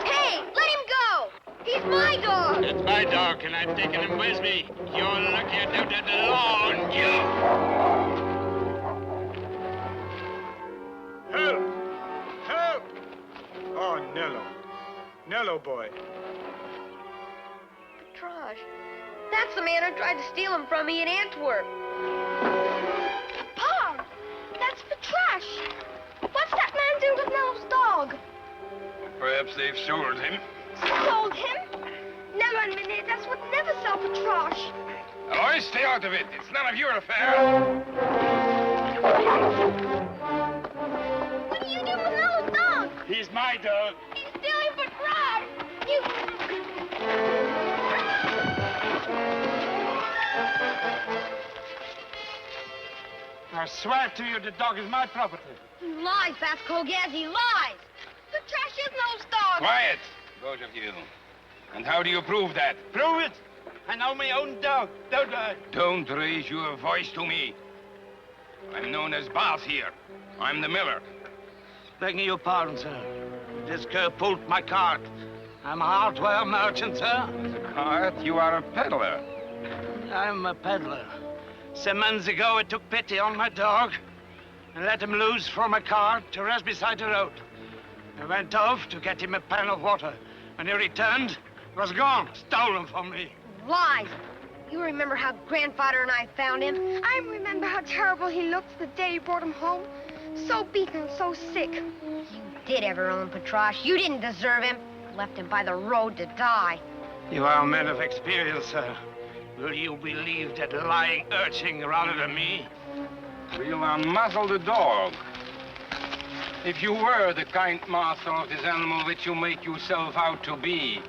C: Hey, let him go! He's my dog!
E: It's my dog, and I've taken him with me. You're lucky I don't have the law on you.
A: Help! Help! Oh, Nello. Nello, boy.
C: Patrasche. That's the man who tried to steal him from me in Antwerp.
F: Papa, that's Patrasche. What's that man doing with Nello's dog?
B: Perhaps they've sold him.
F: Sold him? Nello and Minnie, that's what never sell Patrasche.
B: Alois, stay out of it. It's none of your affair.
F: What are you doing with Nello's dog?
E: He's my dog.
F: He's stealing Patrasche. You...
E: I swear to you, the dog is my property.
C: He lies, Vascoguez, he lies!
F: Patrasche is Nello's dog.
B: Quiet, both of you. And how do you prove that?
E: Prove it. I know my own dog, don't I?
B: Don't raise your voice to me. I'm known as Baas here. I'm the miller.
M: Begging your pardon, sir. This cur pulled my cart. I'm a hardware merchant, sir.
B: As a cart, you are a peddler.
M: I'm a peddler. Some months ago, I took pity on my dog and let him loose from a cart to rest beside the road. I went off to get him a pan of water. When he returned, he was gone, stolen from me.
C: Lies! You remember how Grandfather and I found him?
F: I remember how terrible he looked the day you brought him home. So beaten, so sick.
C: You did ever own Patrasche. You didn't deserve him. Left him by the road to die.
M: You are a man of experience, sir. Will you believe that lying urchin rather than me?
B: We'll unmuzzle the dog. If you were the kind master of this animal which you make yourself out to be,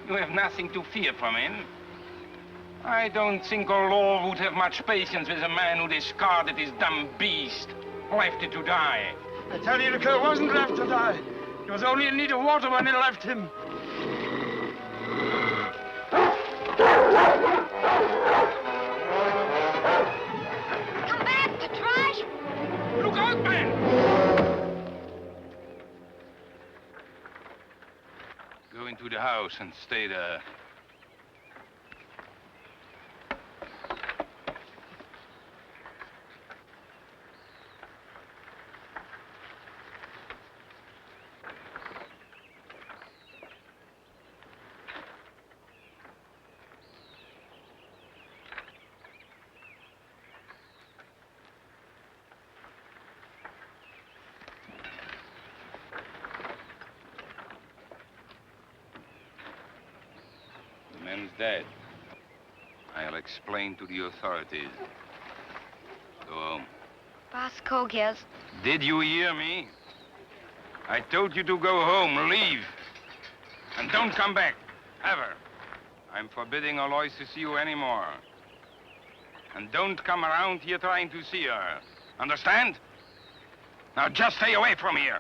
B: you have nothing to fear from him. I don't think our law would have much patience with a man who discarded his dumb beast, left it to die.
M: I tell you, the cur wasn't left to die. He was only in need of water when he left him.
C: Come back, Patrasche!
B: Look out, man! and stay there. The man's dead. I'll explain to the authorities. Go home.
F: Boss Kogas.
B: Did you hear me? I told you to go home. Leave. And don't come back. Ever. I'm forbidding Alois to see you anymore. And don't come around here trying to see her. Understand? Now just stay away from here.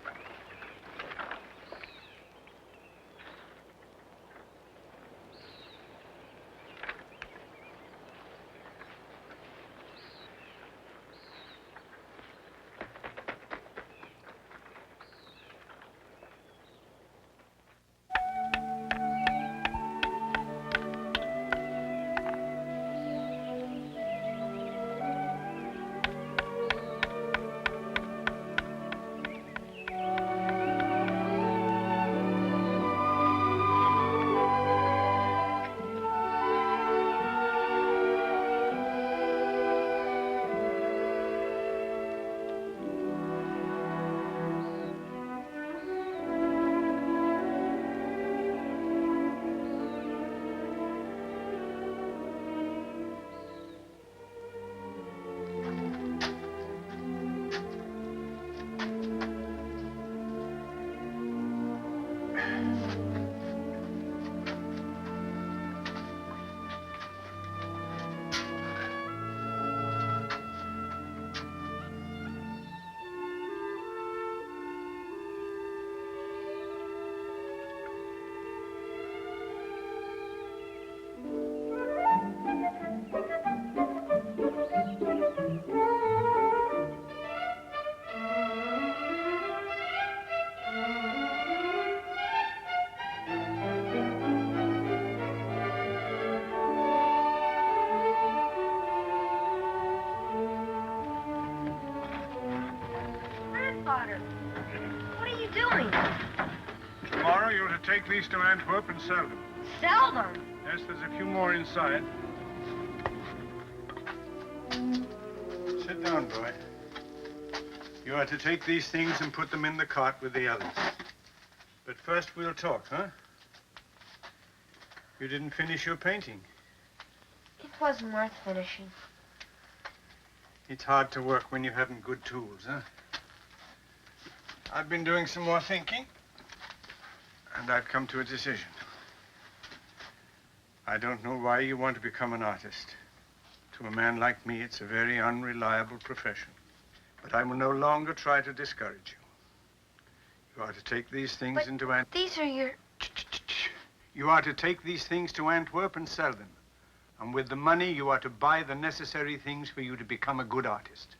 A: Take these to Antwerp and sell them.
F: Sell them?
A: Yes, there's a few more inside. Sit down, boy. You are to take these things and put them in the cart with the others. But first we'll talk, huh? You didn't finish your painting.
F: It wasn't worth finishing.
A: It's hard to work when you haven't good tools, huh? I've been doing some more thinking. And I've come to a decision. I don't know why you want to become an artist. To a man like me, it's a very unreliable profession. But I will no longer try to discourage you. You are to take these things into Antwerp.
F: These are your...
A: You are to take these things to Antwerp and sell them. And with the money, you are to buy the necessary things for you to become a good artist.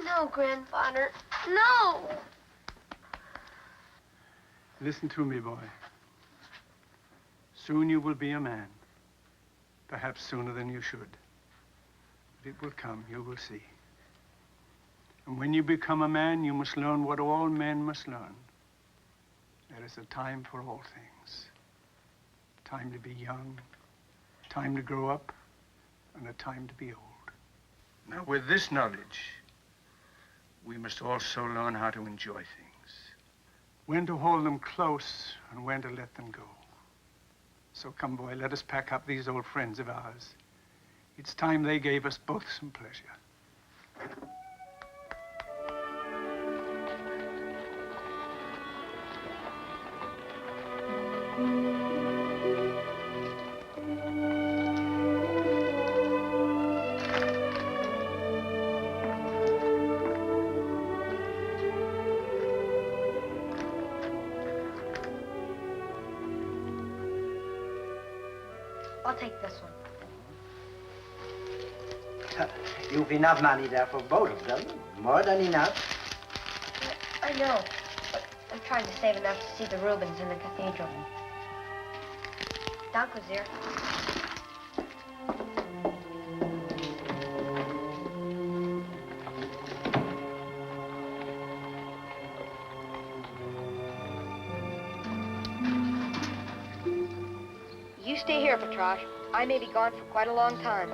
F: No, Grandfather. No!
A: Listen to me, boy. Soon you will be a man. Perhaps sooner than you should. But it will come, you will see. And when you become a man, you must learn what all men must learn. There is a time for all things. Time to be young, time to grow up, and a time to be old. Now, with this knowledge, we must also learn how to enjoy things. When to hold them close and when to let them go. So come, boy, let us pack up these old friends of ours. It's time they gave us both some pleasure.
F: I'll take this one.
Q: You've enough money there for both of them. More than enough.
F: I know, but I'm trying to save enough to see the Rubens in the cathedral.
C: Dank u zeer. You stay here, Patrasche. I may be gone for quite a long time.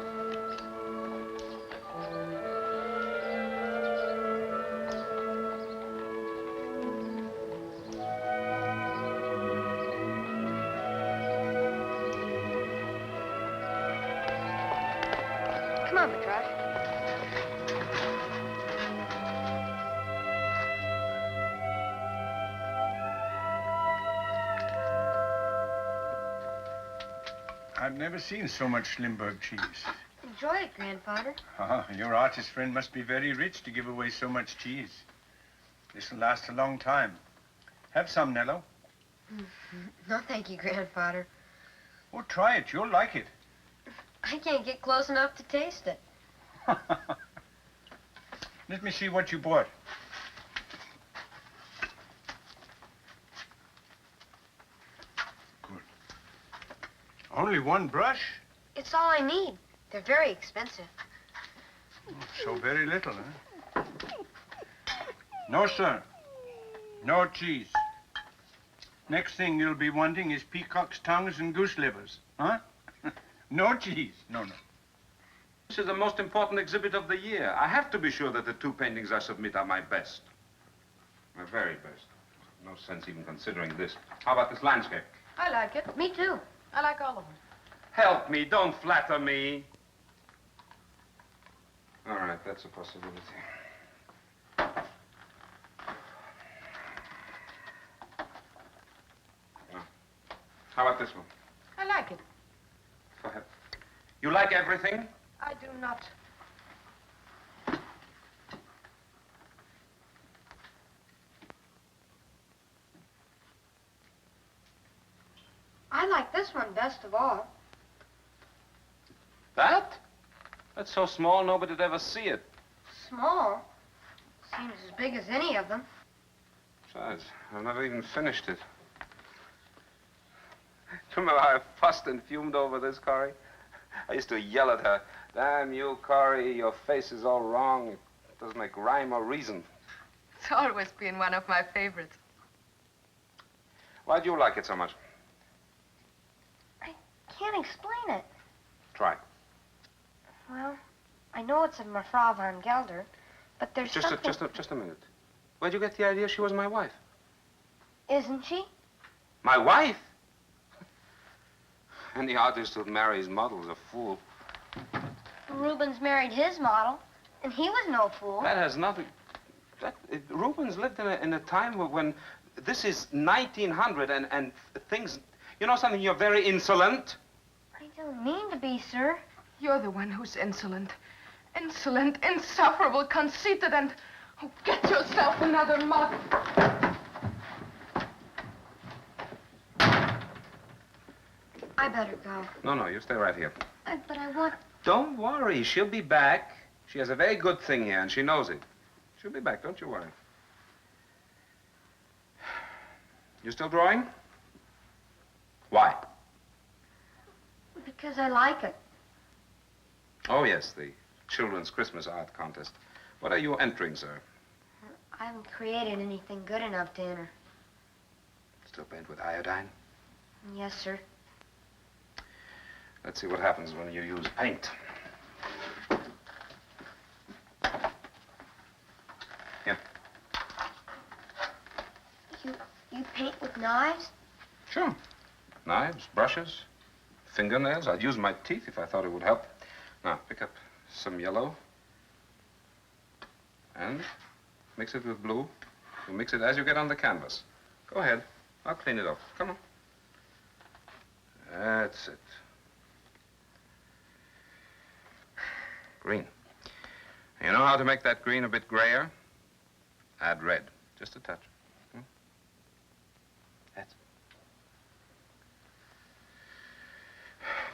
C: Come on, Patrasche.
A: I've never seen so much Schlimburg cheese.
C: Enjoy it, Grandfather.
A: Ah, your artist friend must be very rich to give away so much cheese. This'll last a long time. Have some, Nello.
C: No, thank you, Grandfather.
A: Oh, try it. You'll like it.
C: I can't get close enough to taste it.
A: Let me see what you bought. Good. Only one brush?
C: It's all I need. They're very expensive.
A: Oh, so very little, huh? No, sir. No cheese. Next thing you'll be wanting is peacock's tongues and goose livers, huh? No cheese. No, no.
K: This is the most important exhibit of the year. I have to be sure that the two paintings I submit are my best. My very best. No sense even considering this. How about this landscape?
G: I like it.
C: Me too.
G: I like all of them.
K: Help me, don't flatter me. All right, that's a possibility. Now, how about this one?
G: I like it.
K: Go ahead. You like everything?
G: I do not.
C: I like this one best of all.
K: That? That's so small nobody'd ever see it.
C: Small? Seems as big as any of them.
K: Besides, I've never even finished it. Remember how I fussed and fumed over this, Corrie? I used to yell at her, "Damn you, Corrie, your face is all wrong. It doesn't make rhyme or reason."
G: It's always been one of my favorites.
K: Why do you like it so much?
C: I can't explain it.
K: Try.
C: Well, I know it's of Mevrouw van Gelder, but there's something...
K: Just a minute. Where'd you get the idea she was my wife?
C: Isn't she?
K: My wife? Any artist who'd marry his model is a fool.
C: Rubens married his model, and he was no fool.
K: That has nothing... Rubens lived in a time when... This is 1900 and things... You know something? You're very insolent.
C: I don't mean to be, sir.
G: You're the one who's insolent. Insolent, insufferable, conceited, and... Oh, get yourself another mug.
C: I better go.
K: No, you stay right here.
C: But I want...
K: Don't worry, she'll be back. She has a very good thing here, and she knows it. She'll be back, don't you worry. You still drawing? Why?
C: Because I like it.
K: Oh, yes, the Children's Christmas Art Contest. What are you entering, sir?
C: I haven't created anything good enough to enter.
K: Still paint with iodine?
C: Yes, sir.
K: Let's see what happens when you use paint. Here.
C: You paint with knives?
K: Sure. Knives, brushes, fingernails. I'd use my teeth if I thought it would help. Now, pick up some yellow and mix it with blue. You mix it as you get on the canvas. Go ahead. I'll clean it up. Come on. That's it. Green. You know how to make that green a bit grayer? Add red. Just a touch. That's it.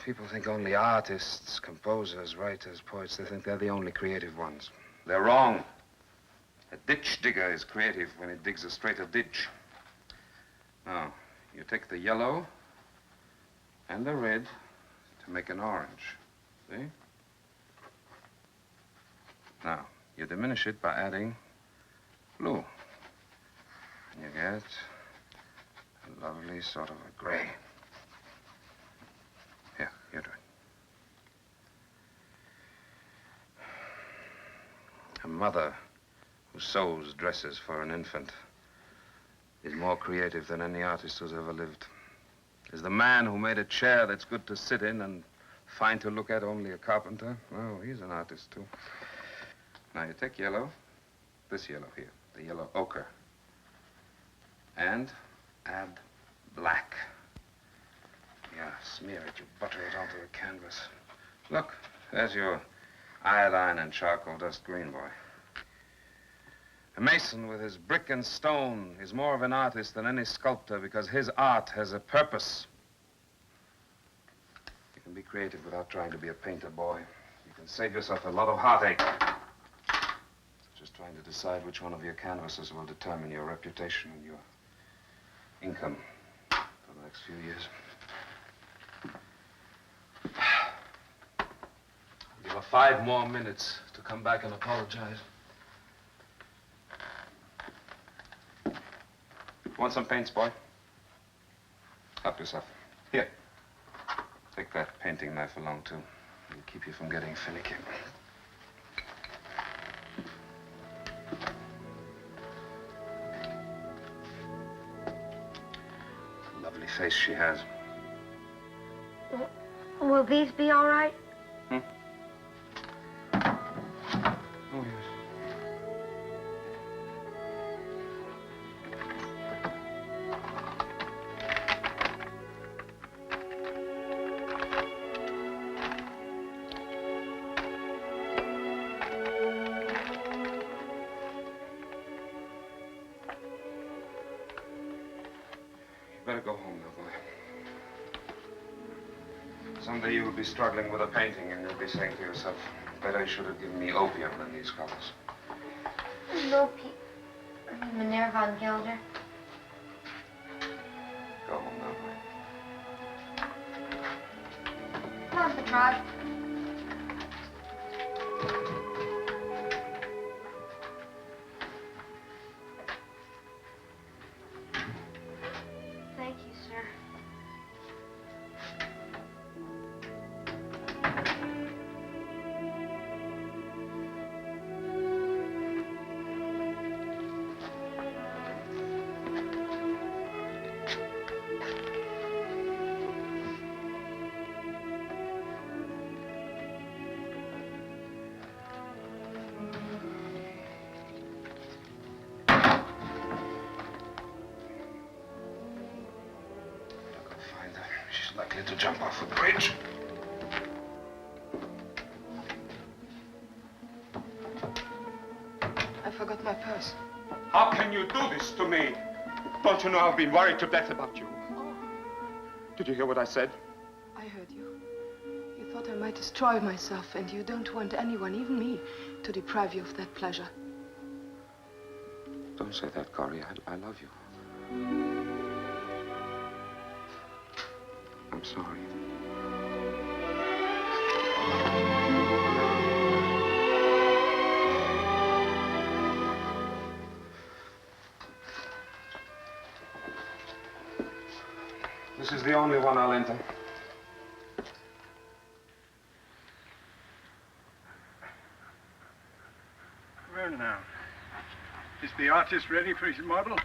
K: People think only artists, composers, writers, poets, they think they're the only creative ones. They're wrong. A ditch digger is creative when he digs a straighter ditch. Now, you take the yellow and the red to make an orange. See? Now, you diminish it by adding blue. And you get a lovely sort of a gray. Here, you do it. A mother who sews dresses for an infant is more creative than any artist who's ever lived. Is the man who made a chair that's good to sit in and fine to look at only a carpenter? Oh, he's an artist, too. Now, you take yellow, this yellow here, the yellow ochre, and add black. Yeah, smear it, you butter it onto the canvas. Look, there's your iodine and charcoal dust green, boy. A mason with his brick and stone is more of an artist than any sculptor because his art has a purpose. You can be creative without trying to be a painter, boy. You can save yourself a lot of heartache. Just trying to decide which one of your canvases will determine your reputation and your income for the next few years. You have 5 more minutes to come back and apologize. Want some paints, boy? Help yourself. Here. Take that painting knife along, too. It'll keep you from getting finicky. Lovely face she has.
C: Will these be all right?
K: Hmm? Oh, yes. Better go home now, boy. Someday you'll be struggling with a painting and you'll be saying to yourself, better you should have given me opium than these colors.
C: No, Piet. I mean, Meneer van Gelder.
K: Go home now, boy.
C: Come on, Patrasche. Thank you, sir.
K: She's likely to jump off the bridge.
G: I forgot my purse.
A: How can you do this to me? Don't you know I've been worried to death about you? Did you hear what I said?
G: I heard you. You thought I might destroy myself, and you don't want anyone, even me, to deprive you of that pleasure.
K: Don't say that, Corrie. I love you. I'm sorry. This is the only one I'll enter.
A: Well, now, is the artist ready for his model?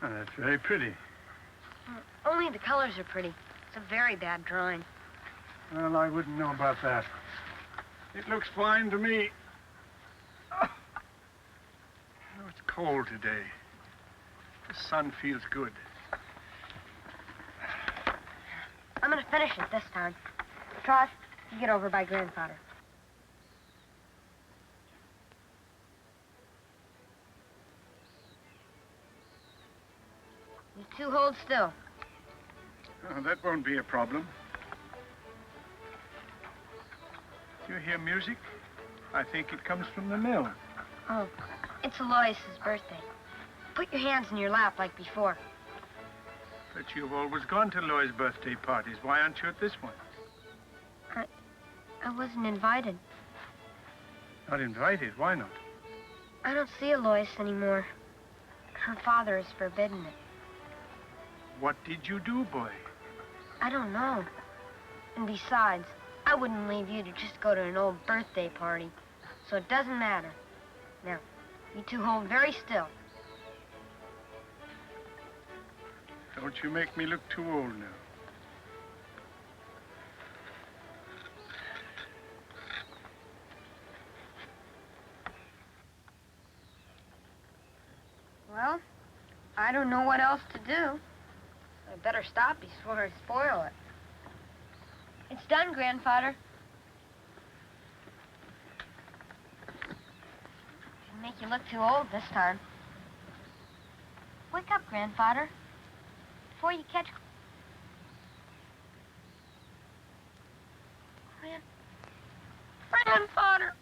A: Oh, that's very pretty.
C: Only the colors are pretty. It's a very bad drawing.
A: Well, I wouldn't know about that. It looks fine to me. Oh, it's cold today. The sun feels good.
C: I'm gonna finish it this time. Patrasche, you get over by grandfather. You two hold still.
A: Oh, that won't be a problem. You hear music? I think it comes from the mill.
F: Oh, it's Aloysius' birthday. Put your hands in your lap like before.
A: But you've always gone to Loy's birthday parties. Why aren't you at this one?
F: I wasn't invited.
A: Not invited? Why not?
F: I don't see Aloysius anymore. Her father has forbidden it.
A: What did you do, boy?
F: I don't know. And besides, I wouldn't leave you to just go to an old birthday party. So it doesn't matter. Now, you two hold very still.
A: Don't you make me look too old now.
F: Well, I don't know what else to do. I better stop before I spoil it. It's done, Grandfather. Didn't make you look too old this time. Wake up, Grandfather. Before you catch... Grandfather!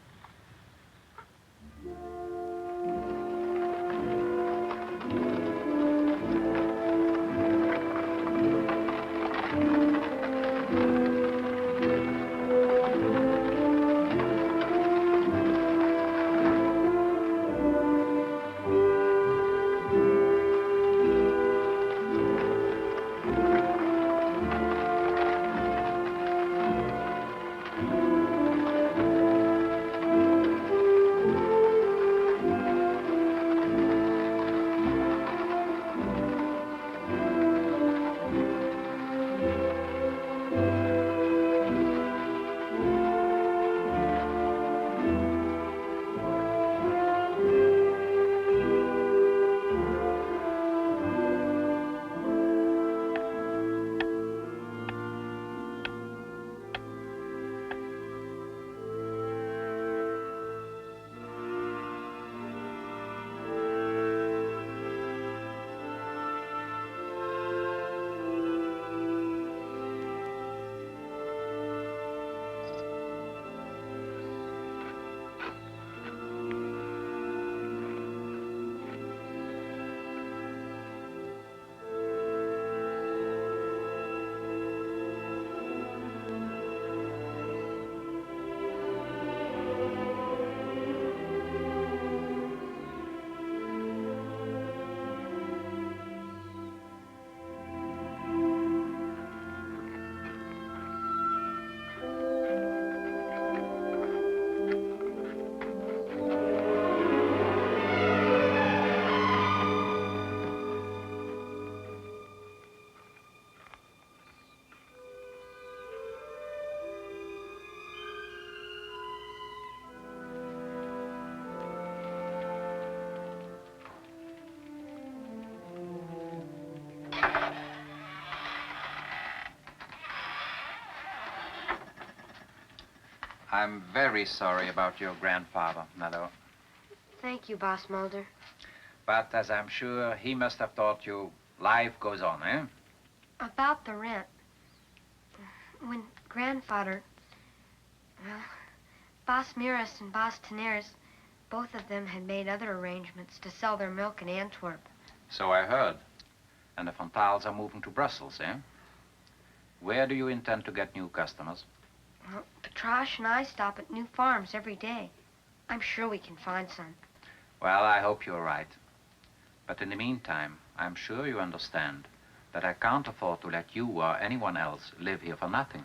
L: I'm very sorry about your grandfather, Nello.
F: Thank you, Boss Mulder.
L: But as I'm sure he must have taught you, life goes on, eh?
F: About the rent. When Grandfather... Well, Boss Miras and Boss Tenares, both of them had made other arrangements to sell their milk in Antwerp.
L: So I heard. And the Fontals are moving to Brussels, eh? Where do you intend to get new customers?
F: Well, Patrasche and I stop at new farms every day. I'm sure we can find some.
L: Well, I hope you're right. But in the meantime, I'm sure you understand that I can't afford to let you or anyone else live here for nothing.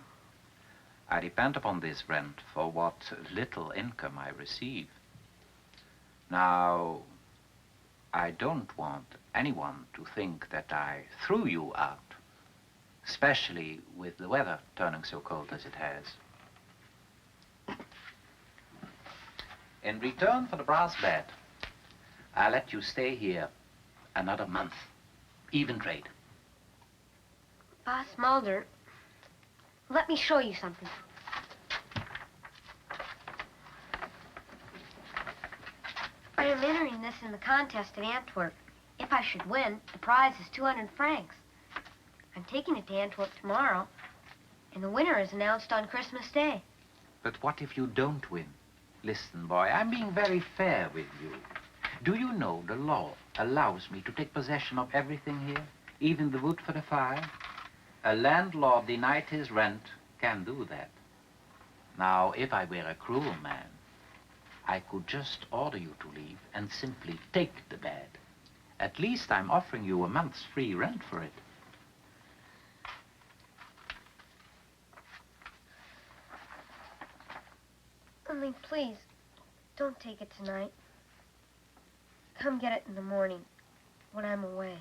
L: I depend upon this rent for what little income I receive. Now, I don't want anyone to think that I threw you out, especially with the weather turning so cold as it has. In return for the brass bed, I'll let you stay here another month. Even trade.
F: Boss Mulder, let me show you something. I am entering this in the contest at Antwerp. If I should win, the prize is 200 francs. I'm taking it to Antwerp tomorrow, and the winner is announced on Christmas Day.
L: But what if you don't win? Listen, boy, I'm being very fair with you. Do you know the law allows me to take possession of everything here, even the wood for the fire? A landlord denied his rent can do that. Now, if I were a cruel man, I could just order you to leave and simply take the bed. At least I'm offering you a month's free rent for it.
C: Only please, don't take it tonight. Come get it in the morning, when I'm away.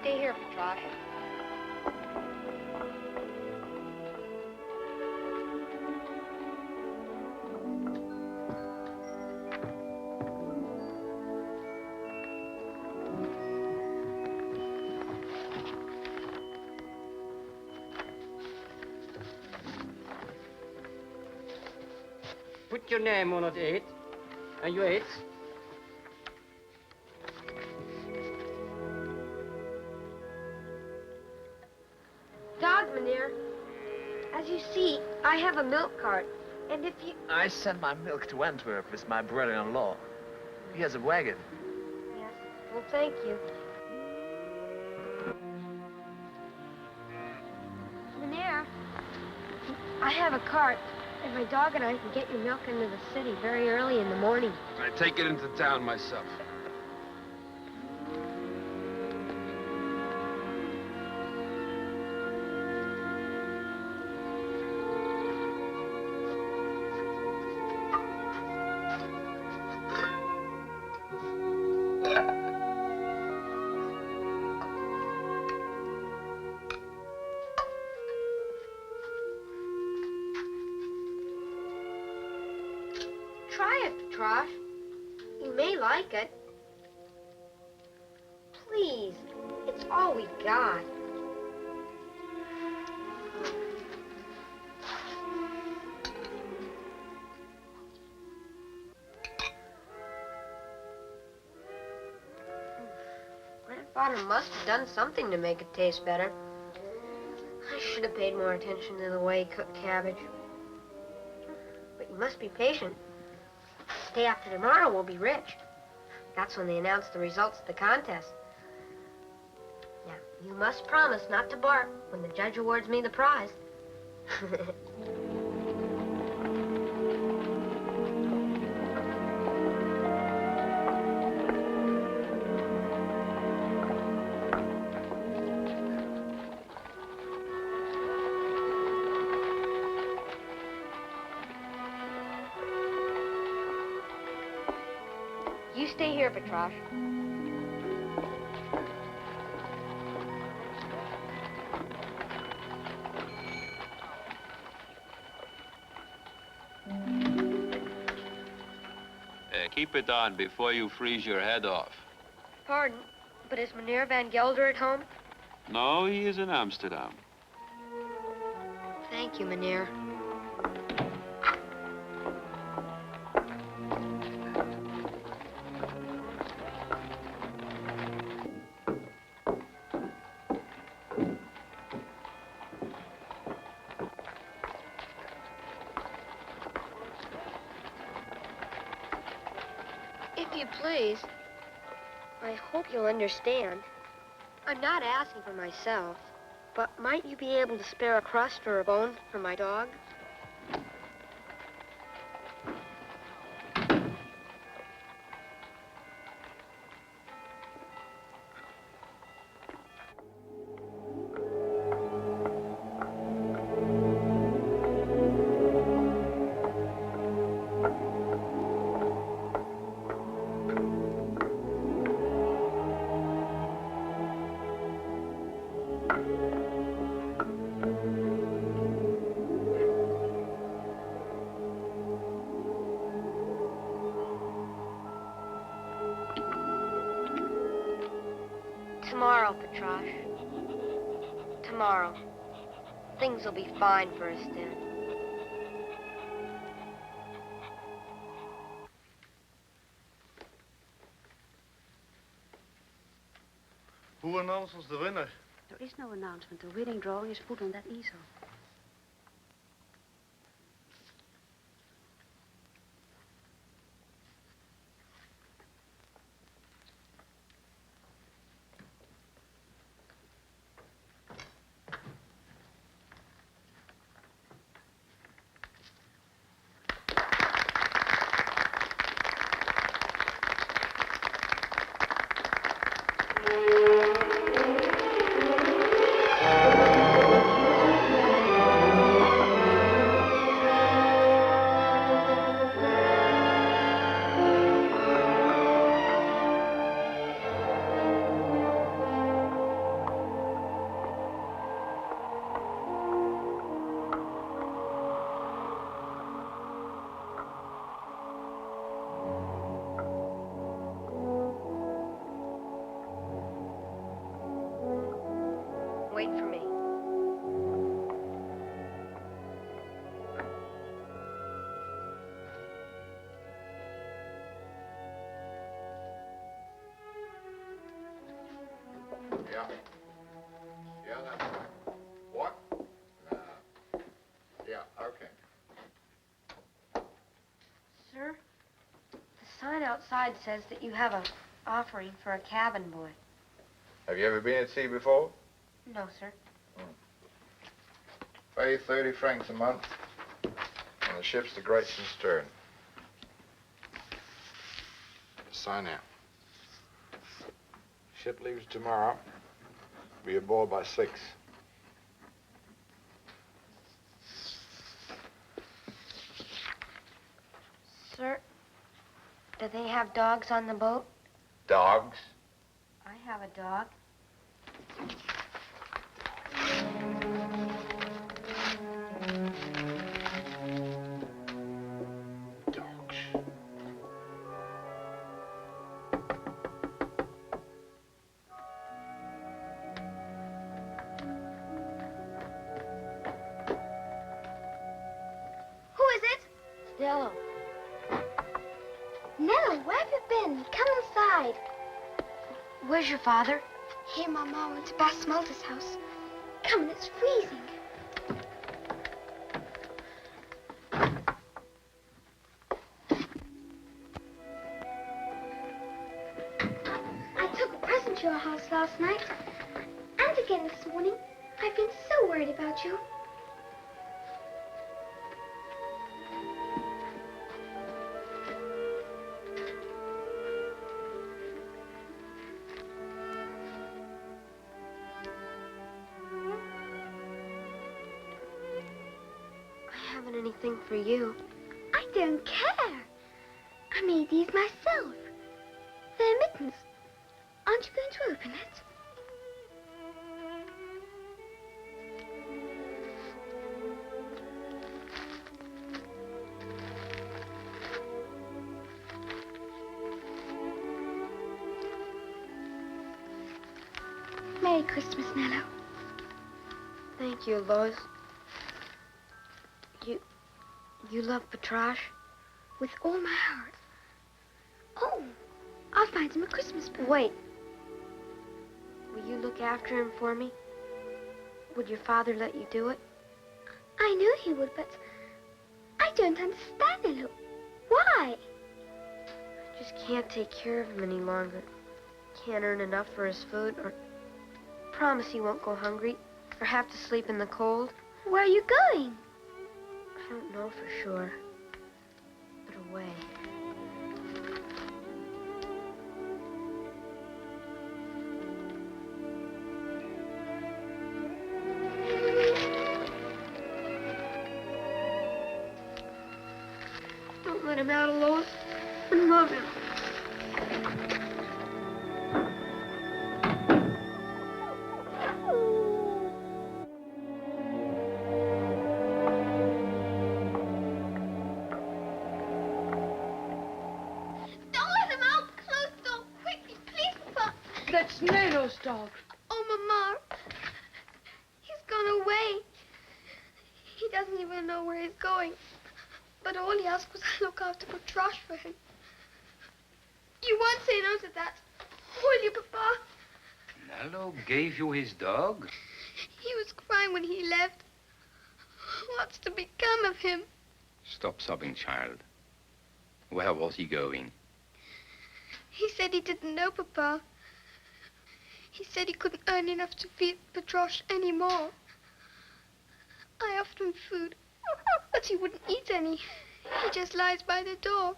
C: Stay here, Patrasche.
R: Put your name on it, and you ate.
C: Meneer. As you see, I have a milk cart, and if you...
S: I sent my milk to Antwerp with my brother-in-law. He has a wagon.
C: Yes, well, thank you. Meneer, I have a cart, and my dog and I can get your milk into the city very early in the morning.
K: I take it into town myself.
C: Try it, Patrasche. You may like it. Please, it's all we got. Grandfather must have done something to make it taste better. I should have paid more attention to the way he cooked cabbage. But you must be patient. Day after tomorrow, we'll be rich. That's when they announce the results of the contest. Now, you must promise not to bark when the judge awards me the prize. You stay here, Patrasche.
T: Keep it on before you freeze your head off.
C: pardon, but is Meneer van Gelder at home?
T: No, he is in Amsterdam.
C: Thank you, Meneer. If you please, I hope you'll understand. I'm not asking for myself, but might you be able to spare a crust or a bone for my dog? Tomorrow, Patrasche. Tomorrow. Things will be fine for us then.
U: Who announces the winner?
V: There is no announcement. The winning drawing is put on that easel. Wait for me.
W: Yeah. Yeah, that's right. What? No. Yeah, okay.
C: Sir, the sign outside says that you have an offering for a cabin boy.
W: Have you ever been at sea before?
C: No, sir.
W: Pay 30 francs a month, and the ship's the Great Stern. Sign out. Ship leaves tomorrow. Be aboard by 6.
C: Sir, do they have dogs on the boat?
W: Dogs?
C: I have a dog. Nello.
F: Nello, where have you been? Come inside.
C: Where's your father?
F: He and my mom went to Bass Malta's house. Come on, it's freezing. I took a present to your house last night. And again this morning. I've been so worried about you.
C: Anything for you.
F: I don't care. I made these myself. They're mittens. Aren't you going to open it?
V: Merry Christmas, Nello.
C: Thank you, Lois. You love Patrasche?
V: With all my heart. Oh, I'll find him a Christmas present.
C: Wait. Will you look after him for me? Would your father let you do it?
V: I knew he would, but I don't understand, Nello. Why?
C: I just can't take care of him any longer. Can't earn enough for his food, or promise he won't go hungry, or have to sleep in the cold.
V: Where are you going?
C: I don't know for sure, but away. Don't let him out, Lois. I love him.
G: That's Nello's dog.
V: Oh, Mama. He's gone away. He doesn't even know where he's going. But all he asked was I look after Patrasche for him. You won't say no to that, will you, Papa?
B: Nello gave you his dog?
V: He was crying when he left. What's to become of him?
B: Stop sobbing, child. Where was he going?
V: He said he didn't know, Papa. He said he couldn't earn enough to feed Patrasche anymore. I offered him food, but he wouldn't eat any. He just lies by the door.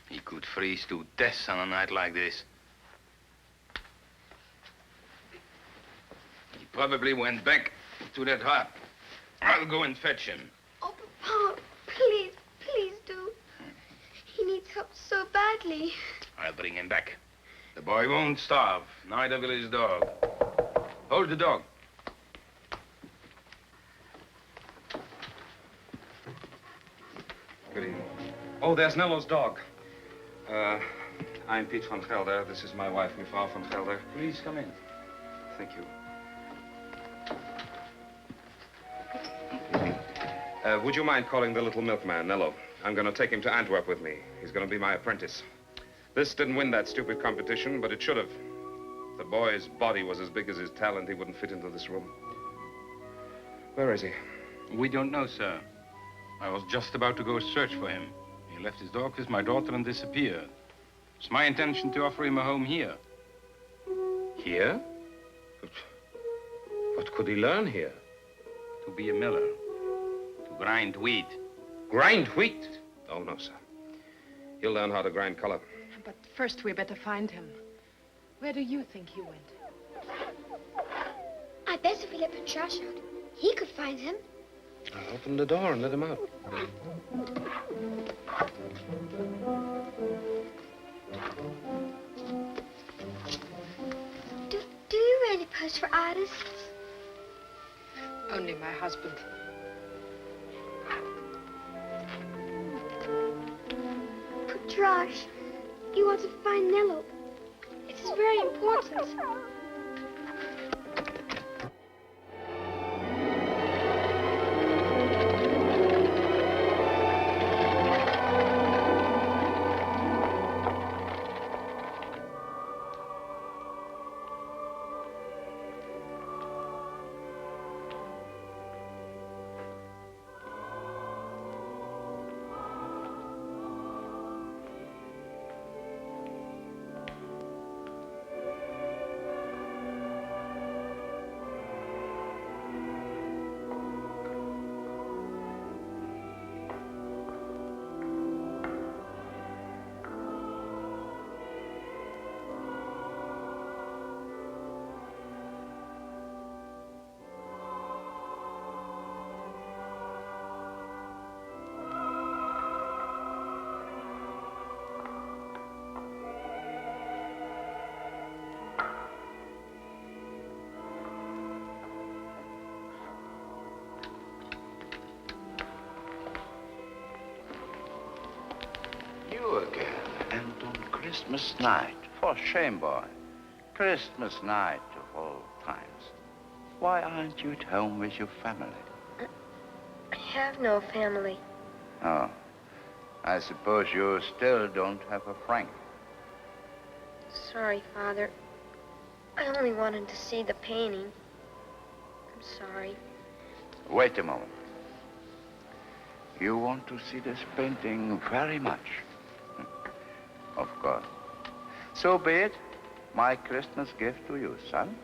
B: He could freeze to death on a night like this. He probably went back to that hut. I'll go and fetch him.
V: Oh, Papa, please, please do. He needs help so badly.
B: I'll bring him back. The boy won't starve, neither will his dog. Hold the dog.
K: Good evening. Oh, there's Nello's dog. I'm Piet van Gelder. This is my wife, Mevrouw van Gelder.
B: Please come in.
K: Thank you. Would you mind calling the little milkman, Nello? I'm going to take him to Antwerp with me. He's going to be my apprentice. This didn't win that stupid competition, but it should have. If the boy's body was as big as his talent, he wouldn't fit into this room. Where is he?
B: We don't know, sir. I was just about to go search for him. He left his dog with my daughter and disappeared. It's my intention to offer him a home here.
K: Here? But what could he learn here?
B: To be a miller. To grind wheat.
K: Grind wheat? Oh, no, sir. He'll learn how to grind color.
G: But first we better find him. Where do you think he went?
V: I bet if we let Patrasche out, he could find him.
K: I'll open the door and let him out.
V: Do you really pose for artists?
G: Only my husband.
V: Patrasche, you want to find Nello. It is very important.
P: You again, and on Christmas night. For shame, boy. Christmas night of all times. Why aren't you at home with your family?
C: I have no family.
P: Oh, I suppose you still don't have a Frank.
C: Sorry, Father. I only wanted to see the painting. I'm sorry.
P: Wait a moment. You want to see this painting very much? Of course. So be it. My Christmas gift to you, son.